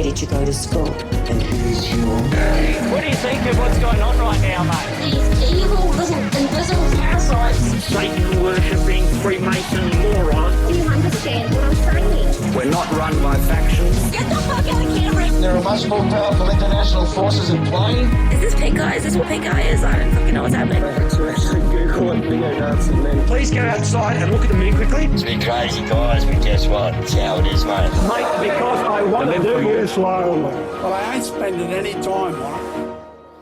did you go to school? And here's your name. What do you think of what's going on right now, mate? These evil little invisible parasites. Satan-worshipping Freemason morons. Do you understand what I'm saying? We're not run by factions. Get the fuck out of camera! There are much more powerful international forces in play. Is this pink eye? Is this what pink eye is? I don't fucking know what's happening. Google it, neo-Nazi men. Please go outside and look at the moon quickly. It's been crazy, guys, but guess what? It's how it is, mate. Mate, because I want to do it slowly. Well, I ain't spending any time on it.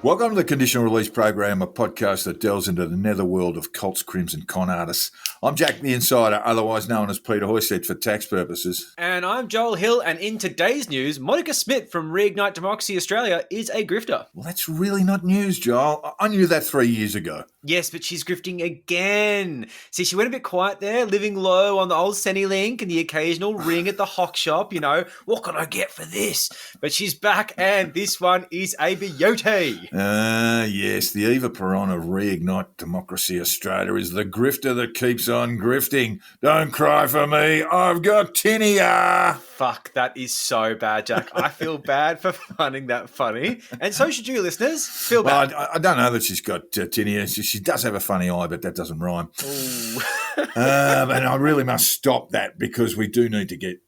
Welcome to the Conditional Release Program, a podcast that delves into the netherworld of cults, crims and con artists. I'm Jack the Insider, otherwise known as Peter Hoysett for tax purposes. And I'm Joel Hill, and in today's news, Monica Smit from Reignite Democracy Australia is a grifter. Well, that's really not news, Joel. I knew that 3 years ago. Yes, but she's grifting again. See, she went a bit quiet there, living low on the old Centrelink and the occasional ring at the hock shop, you know, what can I get for this? But she's back, and this one is a beauty. Yes, the Eva Peron of Reignite Democracy Australia is the grifter that keeps on grifting. Don't cry for me, I've got tinea. Fuck, that is so bad, Jack. I feel bad for finding that funny. And so should you, listeners. Feel bad. Well, I don't know that she's got tinea. She does have a funny eye, but that doesn't rhyme. And I really must stop that because we do need to get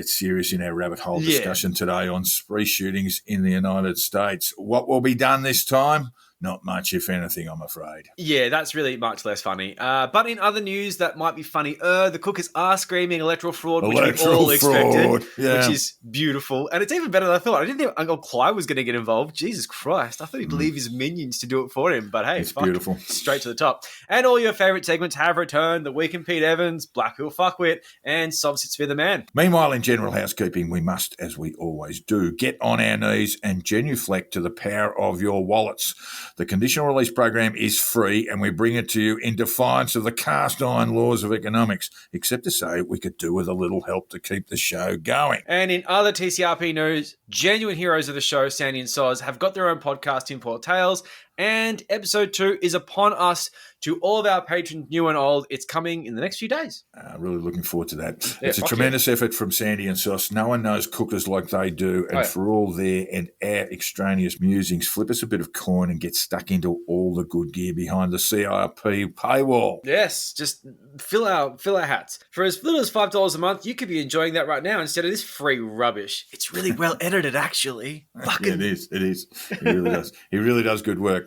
serious in our rabbit hole discussion today on spree shootings in the United States. What will be done this time? Not much, if anything, I'm afraid. Yeah, that's really much less funny. But in other news that might be funny, the cookers are screaming electoral fraud, which we all expected, which is beautiful. And it's even better than I thought. I didn't think Uncle Clive was going to get involved. Jesus Christ. I thought he'd leave his minions to do it for him. But hey, it's beautiful. Straight to the top. And all your favourite segments have returned. The Week in Pete Evans, Blackhill Fuckwit, and SovCits the Man. Meanwhile, in general housekeeping, we must, as we always do, get on our knees and genuflect to the power of your wallets. The Conditional Release Program is free and we bring it to you in defiance of the cast iron laws of economics, except to say we could do with a little help to keep the show going. And in other TCRP news, genuine heroes of the show, Sandy and Soz, have got their own podcast, Import Tales, and episode 2 is upon us. To all of our patrons, new and old, it's coming in the next few days. Really looking forward to that. It's a tremendous effort from Sandy and Sauce. No one knows cookers like they do. And for all their and our extraneous musings, flip us a bit of coin and get stuck into all the good gear behind the CIP paywall. Yes, just fill our hats. For as little as $5 a month, you could be enjoying that right now instead of this free rubbish. It's really well edited, actually. Yeah, it is. It really does. He really does good work.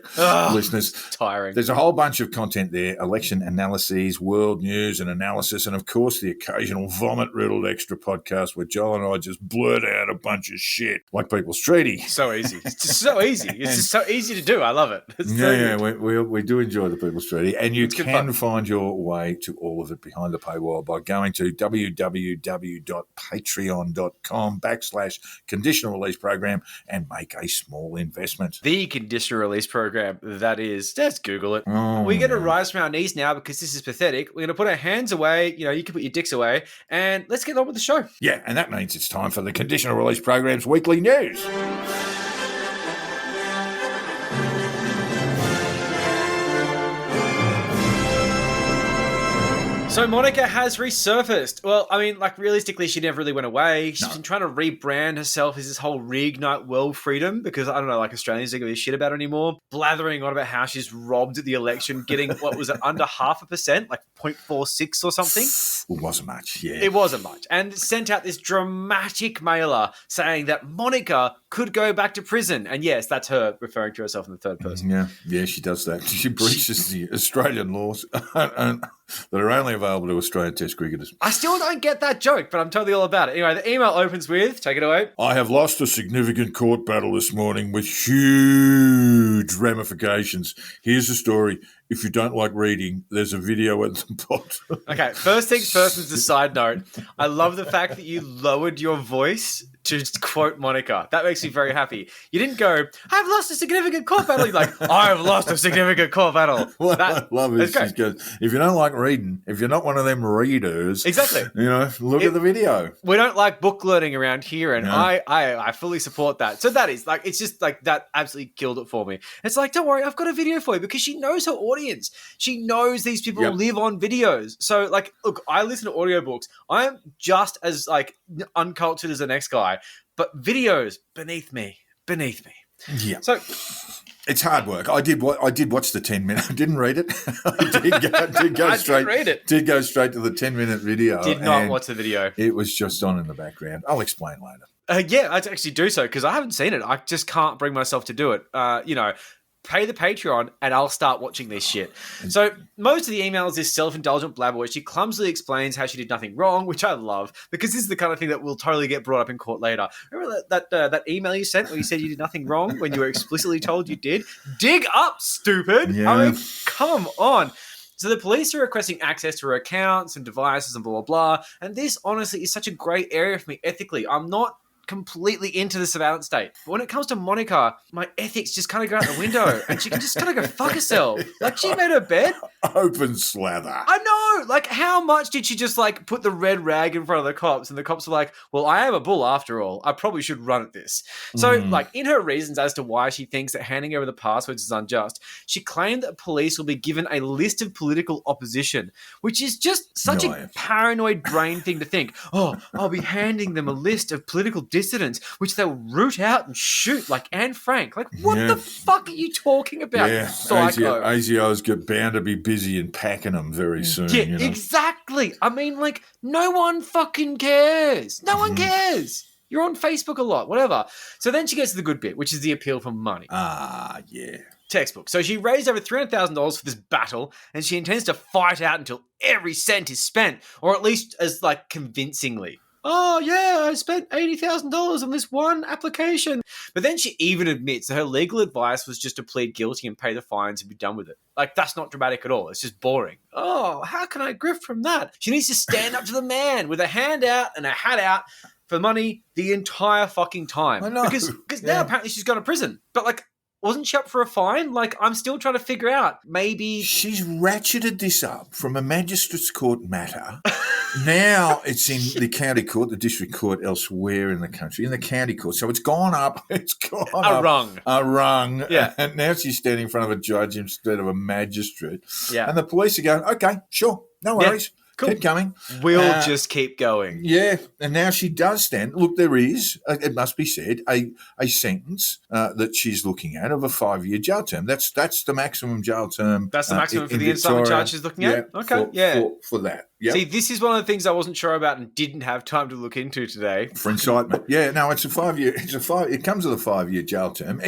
Listeners, tiring. There's a whole bunch of content there, election analyses, world news and analysis, and of course the occasional vomit-riddled extra podcast where Joel and I just blurt out a bunch of shit like People's Treaty. So easy. It's just so easy. It's just so easy to do. I love it. We do enjoy the People's Treaty, and you can find your way to all of it behind the paywall by going to www.patreon.com/conditional release program and make a small investment. The Conditional Release Program, that is. Just Google it. We're going to rise from our knees now because this is pathetic. We're going to put our hands away. You know, you can put your dicks away. And let's get on with the show. Yeah, and that means it's time for the Conditional Release Program's weekly news. So Monica has resurfaced. Well, I mean, like realistically, she never really went away. She's been trying to rebrand herself as this whole reignite world freedom because, I don't know, like Australians don't give a shit about her anymore. Blathering on about how she's robbed the election, getting, what was it, under 0.5%, like 0.46 or something? It wasn't much, yeah. It wasn't much. And sent out this dramatic mailer saying that Monica could go back to prison. And yes, that's her referring to herself in the third person. Yeah, she does that. She breaches the Australian laws that are only available to Australian Test cricketers. I still don't get that joke, but I'm totally all about it. Anyway, the email opens with, take it away. I have lost a significant court battle this morning with huge ramifications. Here's the story. If you don't like reading, there's a video at the bottom. Okay, first things first is a side note. I love the fact that you lowered your voice to quote Monica. That makes me very happy. You didn't go, I've lost a significant court battle. You're like, I've lost a significant court battle. What I love is she goes, if you don't like reading, if you're not one of them readers, exactly, you know, look at the video. We don't like book learning around here, and no. I fully support that. So that is like, it's just like that absolutely killed it for me. It's like, don't worry, I've got a video for you because she knows her audience. She knows these people live on videos. So like, look, I listen to audiobooks. I'm just as like uncultured as the next guy. But videos, beneath me. Yeah. So it's hard work. I did watch the 10-minute. I didn't read it. I did go straight. Didn't read it. Did go straight to the 10-minute video. Did not and watch the video. It was just on in the background. I'll explain later. Yeah, I'd actually do so because I haven't seen it. I just can't bring myself to do it. Pay the Patreon and I'll start watching this shit. So most of the emails is self-indulgent blabber where she clumsily explains how she did nothing wrong, which I love because this is the kind of thing that will totally get brought up in court later. Remember that email you sent where you said you did nothing wrong when you were explicitly told you did? Dig up, stupid! Yeah. I mean, come on. So the police are requesting access to her accounts and devices and blah, blah, blah. And this, honestly, is such a great area for me ethically. I'm not completely into the surveillance state. But when it comes to Monica, my ethics just kind of go out the window and she can just kind of go fuck herself. Like, she made her bed. Open slather. I know. Like, how much did she just, like, put the red rag in front of the cops? And the cops were like, well, I am a bull after all. I probably should run at this. So, like, in her reasons as to why she thinks that handing over the passwords is unjust, she claimed that police will be given a list of political opposition, which is just such a paranoid brain thing to think. Oh, I'll be handing them a list of political dissidents, which they'll root out and shoot like Anne Frank. Like, what the fuck are you talking about, you psycho? ASIO's bound to be busy and packing them very soon. Yeah, you know? Exactly. I mean, like, no one fucking cares. No one cares. You're on Facebook a lot, whatever. So then she gets to the good bit, which is the appeal for money. Yeah. Textbook. So she raised over $300,000 for this battle, and she intends to fight out until every cent is spent, or at least as, like, convincingly. Oh, yeah, I spent $80,000 on this one application. But then she even admits that her legal advice was just to plead guilty and pay the fines and be done with it. Like, that's not dramatic at all. It's just boring. Oh, how can I grift from that? She needs to stand up to the man with a hand out and a hat out for money the entire fucking time. I know. Because now apparently she's gone to prison. But, like, wasn't she up for a fine? Like, I'm still trying to figure out. Maybe she's ratcheted this up from a magistrate's court matter. Now it's in the county court, the district court elsewhere in the country, in the county court. So it's gone up. It's gone up. A rung. Yeah. And now she's standing in front of a judge instead of a magistrate. Yeah. And the police are going, okay, sure, no worries. Cool. Keep coming. We'll just keep going. Yeah, and now she does stand. Look, there is, it must be said, a sentence that she's looking at of a 5-year jail term. That's the maximum jail term. That's the maximum for the incitement charge she's looking at? Okay, for that. Yep. See, this is one of the things I wasn't sure about and didn't have time to look into today. For incitement. Yeah, no, it's a 5-year. It comes with a 5-year jail term.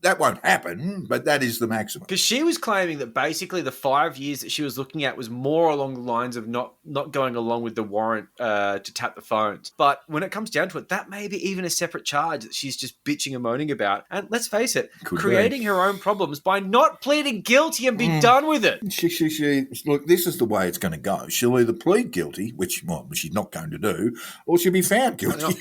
That won't happen, but that is the maximum. Because she was claiming that basically the 5 years that she was looking at was more along the lines of not going along with the warrant to tap the phones. But when it comes down to it, that may be even a separate charge that she's just bitching and moaning about. And let's face it, creating her own problems by not pleading guilty and be done with it. Look, this is the way it's going to go. She'll either plead guilty, which she's not going to do, or she'll be found guilty.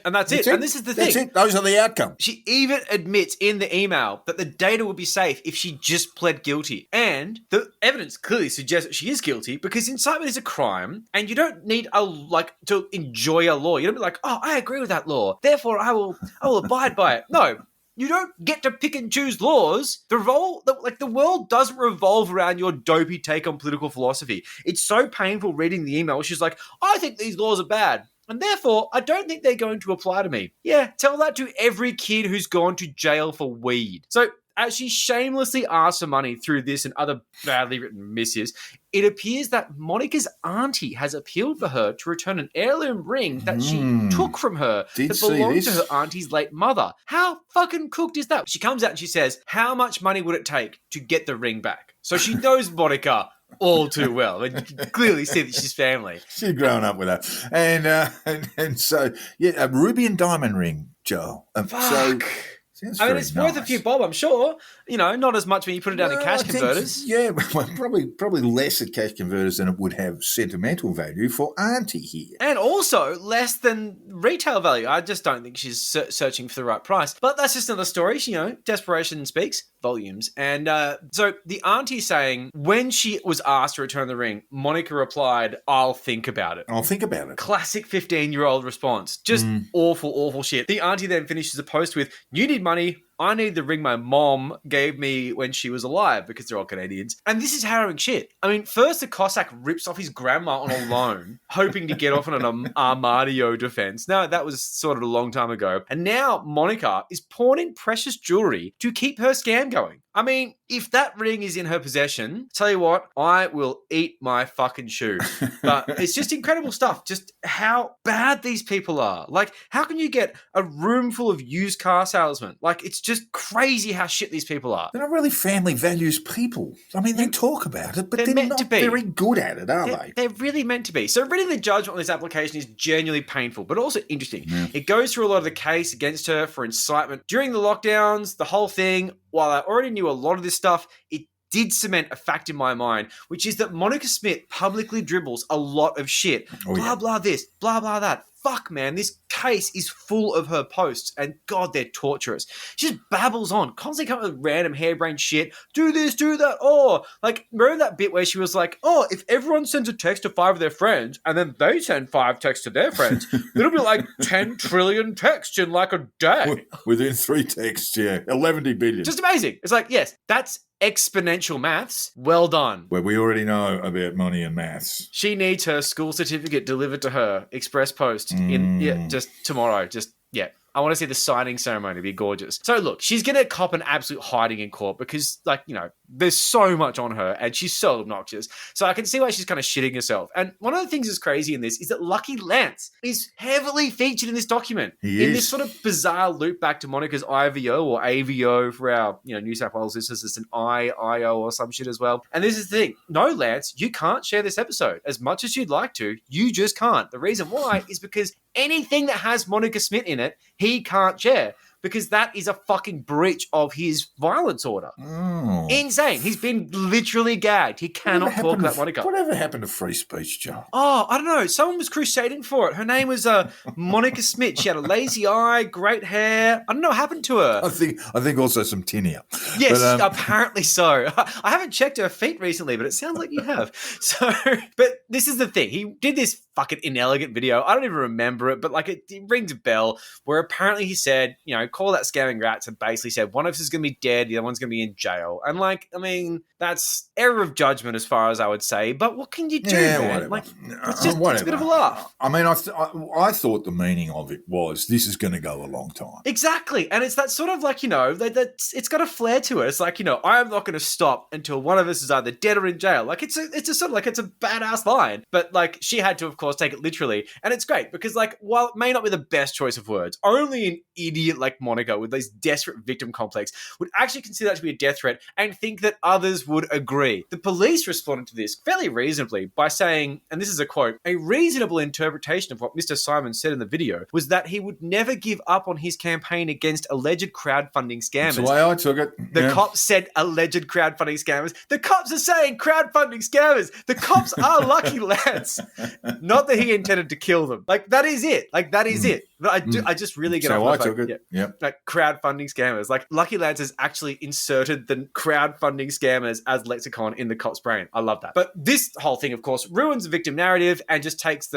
And that's it. And this is the thing. That's it. Those are the outcomes. She even admits in the email that the data would be safe if she just pled guilty. And the evidence clearly suggests that she is guilty because incitement is a crime and you don't need to enjoy a law. You don't be like, oh, I agree with that law, therefore I will abide by it. No. You don't get to pick and choose laws. The world doesn't revolve around your dopey take on political philosophy. It's so painful reading the email. She's like, I think these laws are bad, and therefore I don't think they're going to apply to me. Yeah, tell that to every kid who's gone to jail for weed. So as she shamelessly asks for money through this and other badly written missives, it appears that Monica's auntie has appealed for her to return an heirloom ring that she took from her that belonged to her auntie's late mother. How fucking cooked is that? She comes out and she says, how much money would it take to get the ring back? So she knows Monica all too well. And you can clearly see that she's family. She's grown up with her. And so, yeah, a ruby and diamond ring, Joel. Fuck. I mean, it's worth a few bob, I'm sure. You know, not as much when you put it down in cash converters. Yeah, well, probably less at cash converters than it would have sentimental value for Auntie here. And also less than retail value. I just don't think she's searching for the right price. But that's just another story. Desperation speaks volumes. And so the auntie saying, when she was asked to return the ring, Monica replied, I'll think about it. I'll think about it. Classic 15-year-old response. Just awful, awful shit. The auntie then finishes the post with, you need money, I need the ring my mom gave me when she was alive because they're all Canadians. And this is harrowing shit. I mean, first the Cossack rips off his grandma on a loan, hoping to get off on an Armadio defense. Now, that was sort of a long time ago. And now Monica is pawning precious jewelry to keep her scam going. I mean, if that ring is in her possession, tell you what, I will eat my fucking shoe. But it's just incredible stuff. Just how bad these people are. Like, how can you get a room full of used car salesmen? Like, it's just crazy how shit these people are. They're not really family values people. I mean, they talk about it, but they're meant not to be. very good at it, are they? They're really meant to be. So reading the judgment on this application is genuinely painful, but also interesting. Yeah. It goes through a lot of the case against her for incitement during the lockdowns, the whole thing. While I already knew a lot of this stuff, it did cement a fact in my mind, which is that Monica Smit publicly dribbles a lot of shit. Blah, blah this, blah, blah that. Fuck, man, this case is full of her posts, and God, they're torturous. She just babbles on, constantly coming up with random harebrained shit. Do this, do that. Oh, like, remember that bit where she was like, oh, if everyone sends a text to 5 of their friends, and then they send 5 texts to their friends, it'll be like 10 trillion texts in like a day. Within 3 texts, yeah. 11 billion. Just amazing. It's like, yes, that's exponential maths. Well done. Well, we already know about money and maths. She needs her school certificate delivered to her, express post, just tomorrow. I want to see the signing ceremony. It'd be gorgeous. So look, she's going to cop an absolute hiding in court because, like, you know, there's so much on her and she's so obnoxious. So I can see why she's kind of shitting herself. And one of the things that's crazy in this is that Lucky Lance is heavily featured in this document. In this sort of bizarre loop back to Monica's IVO or AVO for our, you know, New South Wales listeners. It's an IO or some shit as well. And this is the thing. No, Lance, you can't share this episode. As much as you'd like to, you just can't. The reason why is because anything that has Monica Smit in it, he can't share because that is a fucking breach of his violence order. Oh. Insane. He's been literally gagged. He cannot talk about Monica. Whatever happened to free speech, Joe? Oh, I don't know. Someone was crusading for it. Her name was Monica Smit. She had a lazy eye, great hair. I don't know what happened to her. I think also some tinea. Yes, but, apparently so. I haven't checked her feet recently, but it sounds like you have. So, but this is the thing. He did this fucking inelegant video. I don't even remember it, but like it rings a bell where apparently he said, you know, call that scamming rats and basically said one of us is going to be dead, the other one's going to be in jail. And like, I mean, that's error of judgment as far as I would say, but what can you do, man? Whatever. Like, it's just it's a bit of a laugh. I mean, I thought the meaning of it was this is going to go a long time. Exactly. And it's that sort of like, you know, it's got a flair to it. It's like, you know, I'm not going to stop until one of us is either dead or in jail. Like it's a sort of like, it's a badass line, but like she had to, of course, take it literally. And it's great because like, while it may not be the best choice of words, only an idiot like Monica with this desperate victim complex would actually consider that to be a death threat and think that others would agree. The police responded to this fairly reasonably by saying, and this is a quote, a reasonable interpretation of what Mr. Simon said in the video was that he would never give up on his campaign against alleged crowdfunding scammers. That's the way I took it. The cops said alleged crowdfunding scammers. The cops are saying crowdfunding scammers. The cops are Lucky Lance. Not that he intended to kill them. Like, that is it. Like, that is it. But I just really get so off. I took it. Yeah. Like, crowdfunding scammers. Like, Lucky Lance has actually inserted the crowdfunding scammers as lexicon in the cop's brain. I love that. But this whole thing, of course, ruins the victim narrative and just takes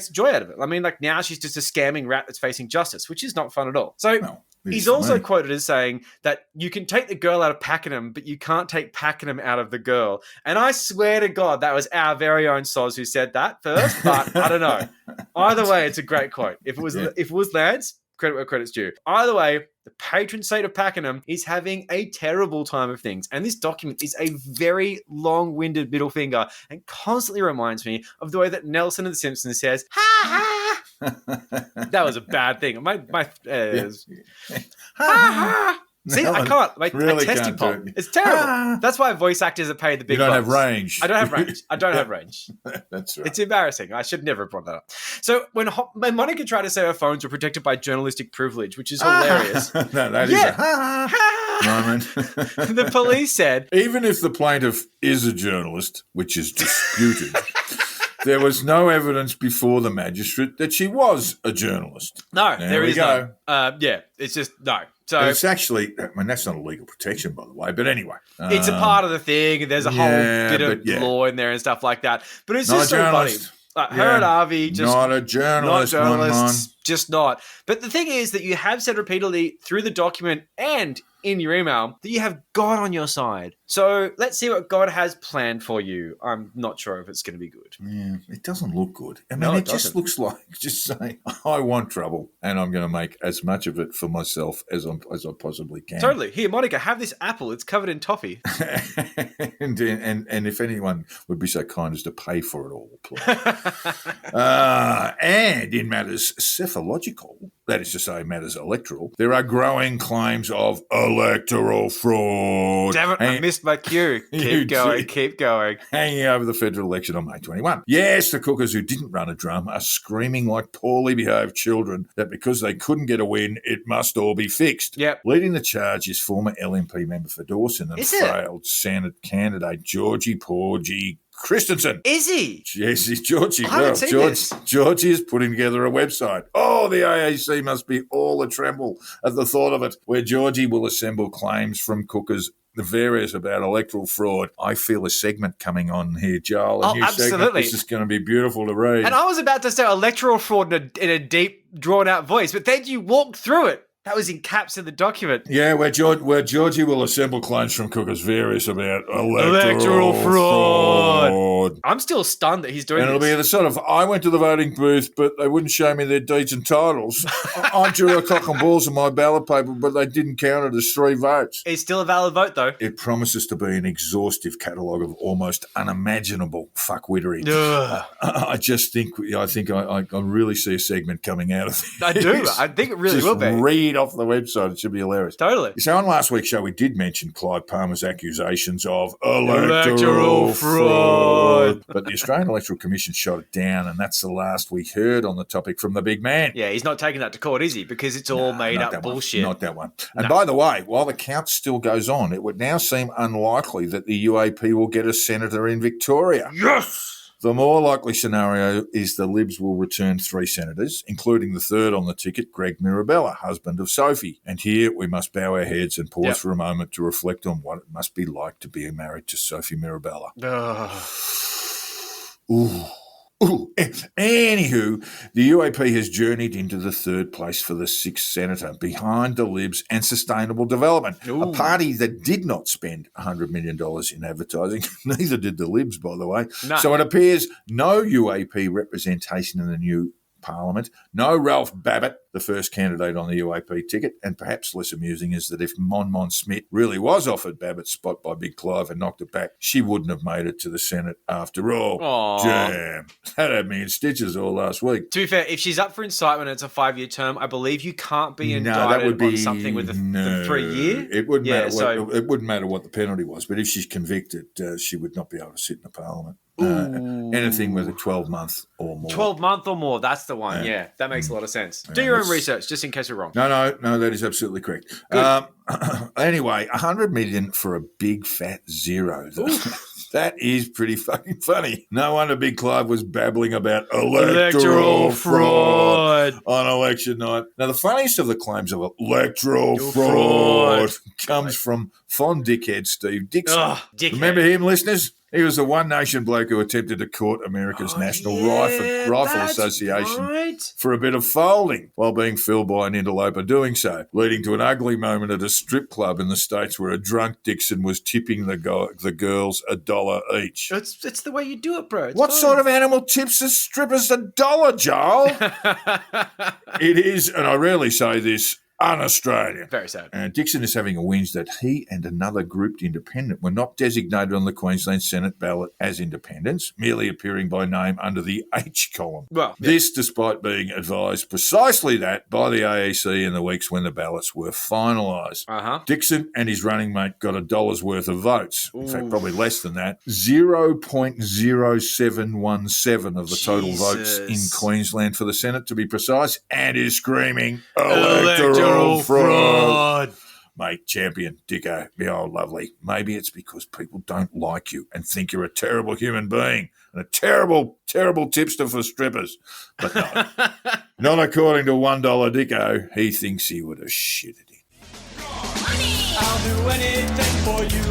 joy out of it. I mean, like, now she's just a scamming rat that's facing justice, which is not fun at all. So he's also quoted as saying that you can take the girl out of Pakenham, but you can't take Pakenham out of the girl. And I swear to God, that was our very own Soz who said that first, but I don't know. Either way, it's a great quote. If it was Lance, credit where credit's due. Either way, the patron saint of Pakenham is having a terrible time of things. And this document is a very long-winded middle finger and constantly reminds me of the way that Nelson in The Simpsons says, ha ha. That was a bad thing. My ha ha. See, I can't. My testing pop. It's terrible. That's why voice actors are paid the big bucks. You don't have range. I don't have range. I don't have range. That's right. It's embarrassing. I should never have brought that up. So when Monica tried to say her phones were protected by journalistic privilege, which is hilarious. No, that is a moment. The police said, even if the plaintiff is a journalist, which is disputed, there was no evidence before the magistrate that she was a journalist. No, there is no. It's just no. So it's actually, I mean, that's not a legal protection, by the way. But anyway, it's a part of the thing, and there's a whole bit of law in there and stuff like that. But it's just so funny. Like, her and Avi just not a journalist. just not. But the thing is that you have said repeatedly through the document and in your email that you have God on your side. So let's see what God has planned for you. I'm not sure if it's going to be good. Yeah, it doesn't look good. I mean, No, it it just doesn't. looks like just saying, I want trouble and I'm going to make as much of it for myself as I possibly can. Totally. Here, Monica, have this apple. It's covered in toffee. and if anyone would be so kind as to pay for it all, please. And in matters cephalogical, that is to say matters electoral, there are growing claims of electoral fraud. Damn it, I missed my cue. You Keep going. hanging over the federal election on May 21. Yes, the cookers who didn't run a drum are screaming like poorly behaved children that because they couldn't get a win, it must all be fixed. Yep. Leading the charge is former LNP member for Dawson and Is it? failed Senate candidate Georgie Porgy Christensen. Is he? Yes, he's Georgie. I haven't seen this. Georgie is putting together a website. Oh, the AAC must be all a tremble at the thought of it, where Georgie will assemble claims from cookers, the various about electoral fraud. I feel a segment coming on here, Joel. A new segment. Absolutely. This is going to be beautiful to read. And I was about to say electoral fraud in a deep, drawn-out voice, but then you walked through it. That was in caps in the document. Yeah, where Georgie will assemble claims from cookers various about Electoral fraud. I'm still stunned that he's doing And it'll this. be the sort of, I went to the voting booth, but they wouldn't show me their deeds and titles. I drew a cock and balls on my ballot paper, but they didn't count it as 3 votes. It's still a valid vote, though. It promises to be an exhaustive catalogue of almost unimaginable fuckwittery. I think I really see a segment coming out of this. I do. I think it really Just will be. read off the website. It should be hilarious. Totally. So on last week's show, we did mention Clive Palmer's accusations of Electoral fraud. But the Australian Electoral Commission shot it down, and that's the last we heard on the topic from the big man. Yeah, he's not taking that to court, is he? Because it's all made Not up that one. bullshit. Not that one. And by the way, while the count still goes on, it would now seem unlikely that the UAP will get a senator in Victoria. Yes! The more likely scenario is the Libs will return 3 senators, including the third on the ticket, Greg Mirabella, husband of Sophie. And here we must bow our heads and pause for a moment to reflect on what it must be like to be married to Sophie Mirabella. Ooh. Anywho, the UAP has journeyed into the 3rd place for the 6th senator, behind the Libs and Sustainable Development, a party that did not spend $100 million in advertising. Neither did the Libs, by the way. No. So it appears no UAP representation in the new Parliament, no Ralph Babet, the first candidate on the UAP ticket, and perhaps less amusing is that if Monica Smit really was offered Babet's spot by Big Clive and knocked it back, she wouldn't have made it to the Senate after all. Aww. Damn. That had me in stitches all last week. To be fair, if she's up for incitement and it's a 5-year term, I believe you can't be indicted on something with the 3-year. It wouldn't it wouldn't matter what the penalty was, but if she's convicted, she would not be able to sit in the Parliament. Anything with a 12-month or more. 12-month or more, that's the one. Yeah, that makes a lot of sense. Do your own research, just in case we're wrong. No, that is absolutely correct. Anyway, $100 million for a big fat zero. That is pretty fucking funny. No wonder Big Clive was babbling about electoral fraud on election night. Now, the funniest of the claims of electoral fraud comes from fond dickhead Steve Dixon. Dickhead. Remember him, listeners? He was the One Nation bloke who attempted to court America's National Rifle Association for a bit of folding while being filled by an interloper doing so, leading to an ugly moment at a strip club in the States where a drunk Dixon was tipping the girls $1 each. It's the way you do it, bro. What sort of animal tips a strippers $1, Joel? It is, and I rarely say this, un-Australian. Very sad. Dixon is having a whinge that he and another grouped independent were not designated on the Queensland Senate ballot as independents, merely appearing by name under the H column. This despite being advised precisely that by the AEC in the weeks when the ballots were finalised. Dixon and his running mate got $1 worth of votes. In fact, probably less than that. 0.0717 of the total votes in Queensland for the Senate, to be precise, and is screaming electoral fraud. Mate, champion, Dicko, the old lovely. Maybe it's because people don't like you and think you're a terrible human being and a terrible, terrible tipster for strippers. But no, not according to $1 Dicko. He thinks he would have shitted it. I'll do anything for you.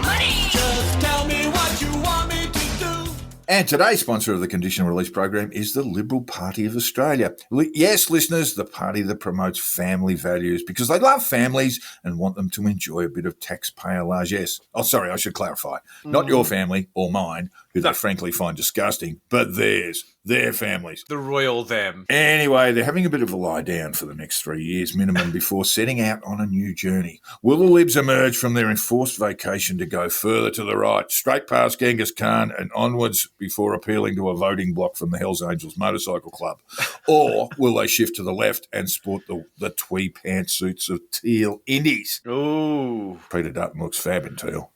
Money. Just tell me what you want me to do. And today's sponsor of the Conditional Release program is the Liberal Party of Australia. Yes, listeners, the party that promotes family values because they love families and want them to enjoy a bit of taxpayer largesse. Oh, sorry, I should clarify. Not your family or mine, who they frankly find disgusting, but theirs. Their families. The royal them. Anyway, they're having a bit of a lie down for the next 3 years minimum before setting out on a new journey. Will the Libs emerge from their enforced vacation to go further to the right, straight past Genghis Khan and onwards before appealing to a voting bloc from the Hells Angels Motorcycle Club? Or will they shift to the left and sport the twee pantsuits of teal indies? Ooh. Peter Dutton looks fab in teal.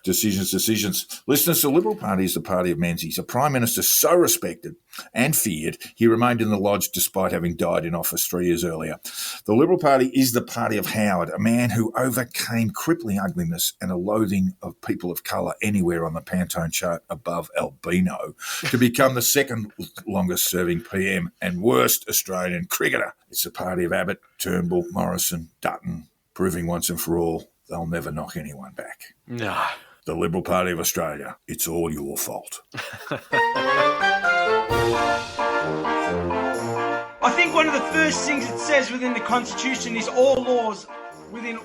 Decisions. Listeners, the Liberal Party is the party of Menzies, a Prime Minister so respected and feared he remained in the lodge despite having died in office 3 years earlier. The Liberal Party is the party of Howard, a man who overcame crippling ugliness and a loathing of people of colour anywhere on the Pantone chart above albino to become the second longest serving PM and worst Australian cricketer. It's the party of Abbott, Turnbull, Morrison, Dutton, proving once and for all they'll never knock anyone back. No. The Liberal Party of Australia. It's all your fault. I think one of the first things it says within the Constitution is all laws within.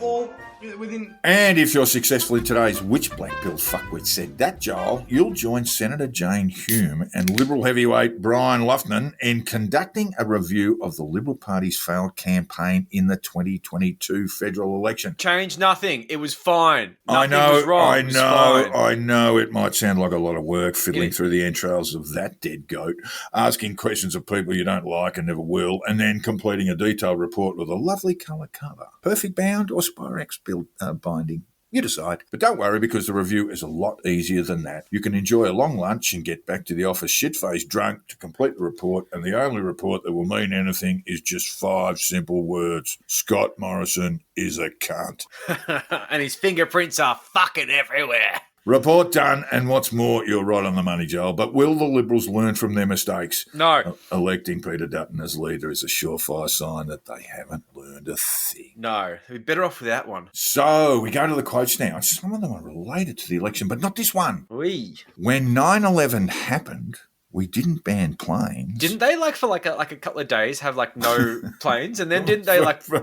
And if you're successful in today's Which Black Pill Fuckwit Said That, Joel, you'll join Senator Jane Hume and Liberal heavyweight Brian Loughnan in conducting a review of the Liberal Party's failed campaign in the 2022 federal election. Changed nothing. It was fine. I Nothing was wrong. It was fine. I know it might sound like a lot of work fiddling through the entrails of that dead goat, asking questions of people you don't like and never will, and then completing a detailed report with a lovely colour cover. Perfect bound or Spyrex binding? You decide. But don't worry, because the review is a lot easier than that. You can enjoy a long lunch and get back to the office shit-faced drunk to complete the report, and the only report that will mean anything is just 5 simple words. Scott Morrison is a cunt. And his fingerprints are fucking everywhere. Report done, and what's more, you're right on the money, Joel. But will the Liberals learn from their mistakes? No. Electing Peter Dutton as leader is a surefire sign that they haven't learned a thing. No. We're better off with that one. So, we go to the quotes now. Some of them are related to the election, but not this one. Wee. When 9/11 happened, we didn't ban planes. Didn't they, for a couple of days, have, no planes? And then didn't they,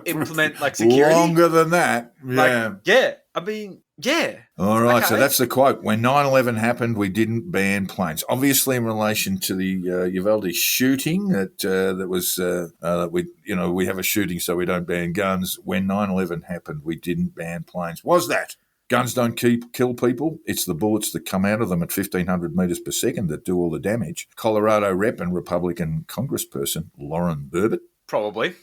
implement, security? Longer than that, yeah. Yeah. I mean, yeah. All right, Okay. so that's the quote. When 9/11 happened, we didn't ban planes. Obviously, in relation to the Uvalde shooting, that was we have a shooting, so we don't ban guns. When 9/11 happened, we didn't ban planes. Was that guns don't kill people? It's the bullets that come out of them at 1,500 metres per second that do all the damage. Colorado rep and Republican Congressperson Lauren Babet. Probably.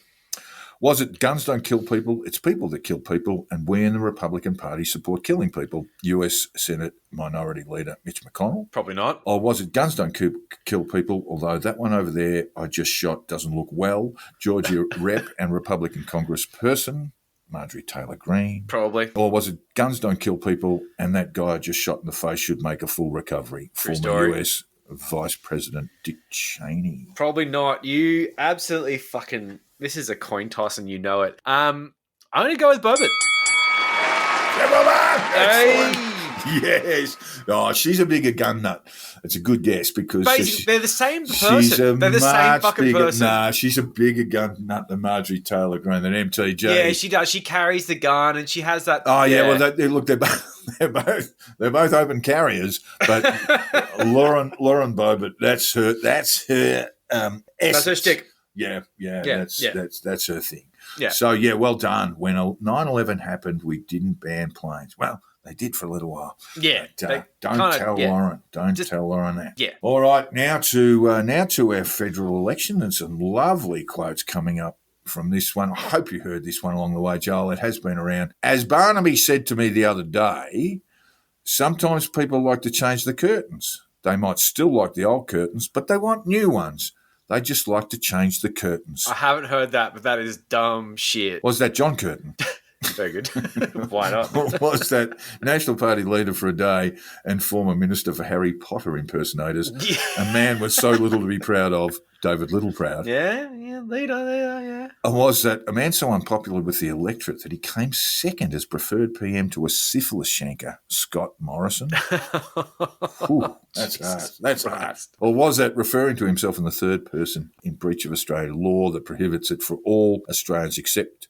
Was it guns don't kill people? It's people that kill people, and we in the Republican Party support killing people. US Senate Minority Leader Mitch McConnell? Probably not. Or was it guns don't kill people, although that one over there I just shot doesn't look well? Georgia Rep and Republican Congressperson Marjorie Taylor Greene? Probably. Or was it guns don't kill people, and that guy I just shot in the face should make a full recovery? Former US Vice President Dick Cheney? Probably not. You absolutely fucking... This is a coin toss and you know it. I'm going to go with Babet. Hey! Yes. Oh, she's a bigger gun nut. It's a good guess because... They're the same person. They're the same fucking person. Nah, she's a bigger gun nut than Marjorie Taylor Greene, than MTJ. Yeah, she does. She carries the gun and she has that... Oh, yeah. Well, they're both open carriers, but Lauren Babet, that's her essence. That's her shtick. Yeah, that's her thing. Yeah. So, yeah, well done. When 9/11 happened, we didn't ban planes. Well, they did for a little while. Yeah. But, don't tell Lauren. Don't tell Lauren that. Yeah. All right, now to our federal election, and some lovely quotes coming up from this one. I hope you heard this one along the way, Joel. It has been around. As Barnaby said to me the other day, sometimes people like to change the curtains. They might still like the old curtains, but they want new ones. They just like to change the curtains. I haven't heard that, but that is dumb shit. Was that John Curtin? Very good. Why not? Or was that National Party leader for a day and former Minister for Harry Potter impersonators, a man with so little to be proud of, David Littleproud? Yeah, yeah. Was that a man so unpopular with the electorate that he came second as preferred PM to a syphilis shanker, Scott Morrison? Ooh, that's hard. That's hard. Or was that referring to himself in the third person in breach of Australian law that prohibits it for all Australians except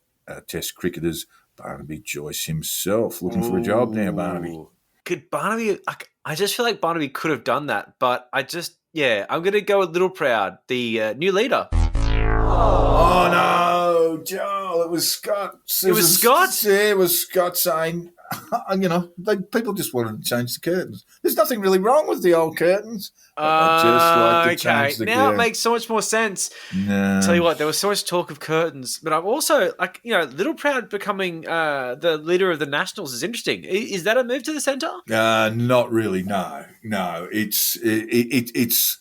Test cricketers? Barnaby Joyce himself looking for a job now, Barnaby. Could Barnaby... I just feel like Barnaby could have done that, but I'm going to go with Little Proud, the new leader. Oh, no, Joel, it was Scott. It was Scott? Yeah, it was Scott saying, people just wanted to change the curtains. There's nothing really wrong with the old curtains. Change the now it makes so much more sense. No. Tell you what, there was so much talk of curtains, but I'm also Little Proud becoming the leader of the Nationals is interesting. Is that a move to the centre? Not really. No. It's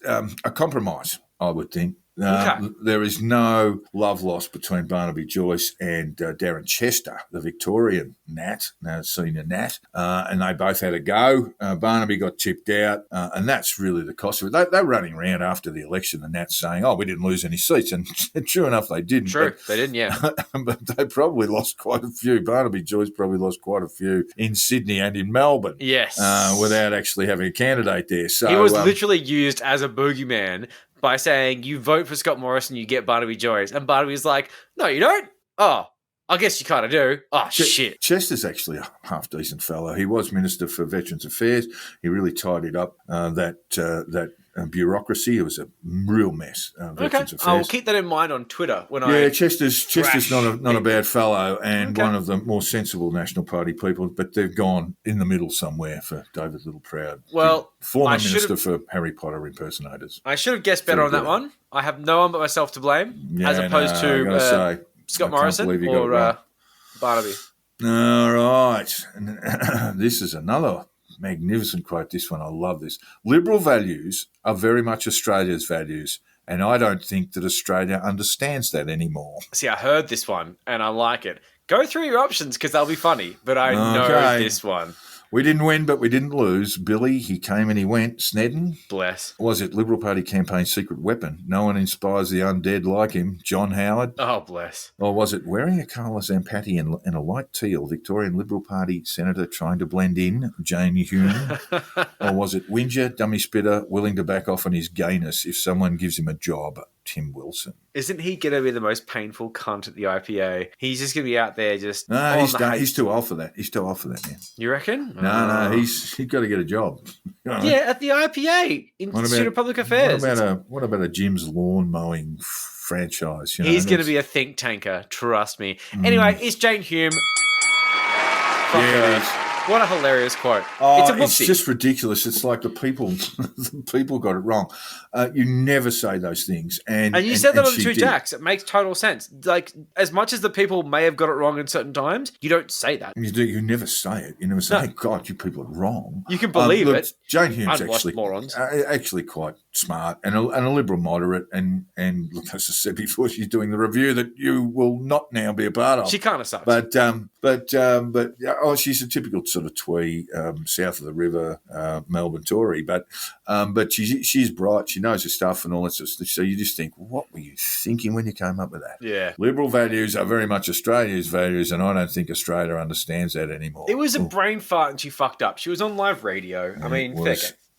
a compromise, I would think. There is no love lost between Barnaby Joyce and Darren Chester, the Victorian senior Nat, and they both had a go. Barnaby got tipped out, and that's really the cost of it. They're running around after the election, the Nats saying, we didn't lose any seats, and true enough, they didn't. True, they didn't, yeah. But they probably lost quite a few. Barnaby Joyce probably lost quite a few in Sydney and in Melbourne. Yes. Without actually having a candidate there. So he was literally used as a boogeyman by saying, you vote for Scott Morrison, you get Barnaby Joyce. And Barnaby's like, no, you don't? Oh, I guess you kind of do. Oh, shit. Chester's actually a half-decent fellow. He was Minister for Veterans Affairs. He really tidied up that bureaucracy. It was a real mess. Veterans Affairs. I'll keep that in mind on Twitter. Chester's not a bad fellow and one of the more sensible National Party people, but they've gone in the middle somewhere for David Littleproud. Well, former Minister for Harry Potter impersonators. I should have guessed better on that one. I have no one but myself to blame, as opposed to Scott Morrison or Barnaby. All right. And this is another magnificent quote, this one. I love this. Liberal values are very much Australia's values, and I don't think that Australia understands that anymore. See, I heard this one, and I like it. Go through your options, because they'll be funny, but I know this one. We didn't win, but we didn't lose. Billy, he came and he went. Snedden. Bless. Was it Liberal Party campaign secret weapon? No one inspires the undead like him. John Howard. Oh, bless. Or was it wearing a Carla Zampatti and a light teal, Victorian Liberal Party senator trying to blend in, Jamie Hume? Or was it Whinger, dummy spitter, willing to back off on his gayness if someone gives him a job, Tim Wilson? Isn't he going to be the most painful cunt at the IPA? He's just going to be out there just... No, he's too old for that. He's too old for that, man. You reckon? No, he's got to get a job. Yeah, at the IPA, Institute of Public Affairs. What about a Jim's lawn mowing franchise? He's going to be a think tanker, trust me. Anyway, it's Jane Hume. Fuck her. It is. What a hilarious quote. It's just ridiculous. It's like the people got it wrong. You never say those things. And you said that on the two did. jacks. It makes total sense. Like, as much as the people may have got it wrong in certain times, you don't say that. You never say it. You never say, "Hey, God, you people are wrong." You can believe it. Jane Hume's morons. actually quite smart and a liberal moderate. And look, as I said before, she's doing the review that you will not now be a part of. She kind of sucks. But she's a typical sort of twee, south of the river, Melbourne Tory. But she's bright. She knows her stuff and all that sort of stuff. So you just think, what were you thinking when you came up with that? Yeah. Liberal values are very much Australia's values, and I don't think Australia understands that anymore. It was a brain fart and she fucked up. She was on live radio. I mean,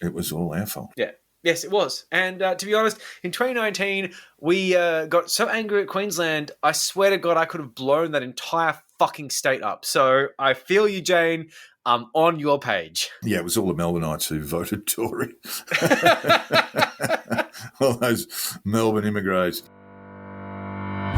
it was all our fault. Yeah. Yes, it was. And to be honest, in 2019, we got so angry at Queensland, I swear to God, I could have blown that entire fucking state up. So I feel you, Jane. I'm on your page. Yeah, it was all the Melbourneites who voted Tory. All those Melbourne immigrants.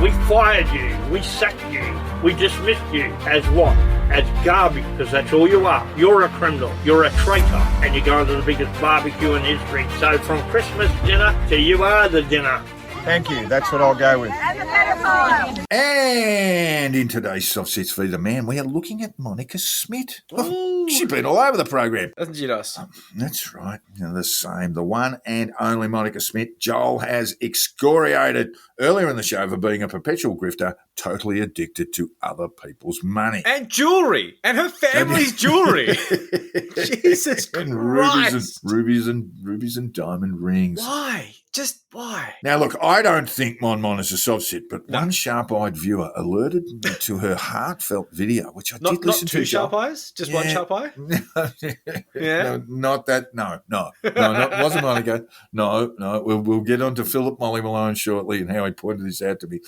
We fired you, we sacked you, we dismissed you as what? As garbage, because that's all you are. You're a criminal, you're a traitor, and you're going to the biggest barbecue in history. So from Christmas dinner to you are the dinner. Thank you, that's what I'll go with. And in today's SovCits for the Man, we are looking at Monica Smit. Oh, she's been all over the program. Doesn't she just? That's right. The same. The one and only Monica Smit. Joel has excoriated earlier in the show for being a perpetual grifter, totally addicted to other people's money. And jewelry. And her family's jewelry. Jesus and Christ. rubies and diamond rings. Why? Just why? Now, look, I don't think Mon is a SovCit, but one sharp-eyed viewer alerted me to her heartfelt video, which I did listen to. Not two sharp eyes? Just one sharp eye? Yeah. No, not that. No, wasn't Monica. No. We'll get on to Philip Molly Malone shortly and how he pointed this out to me.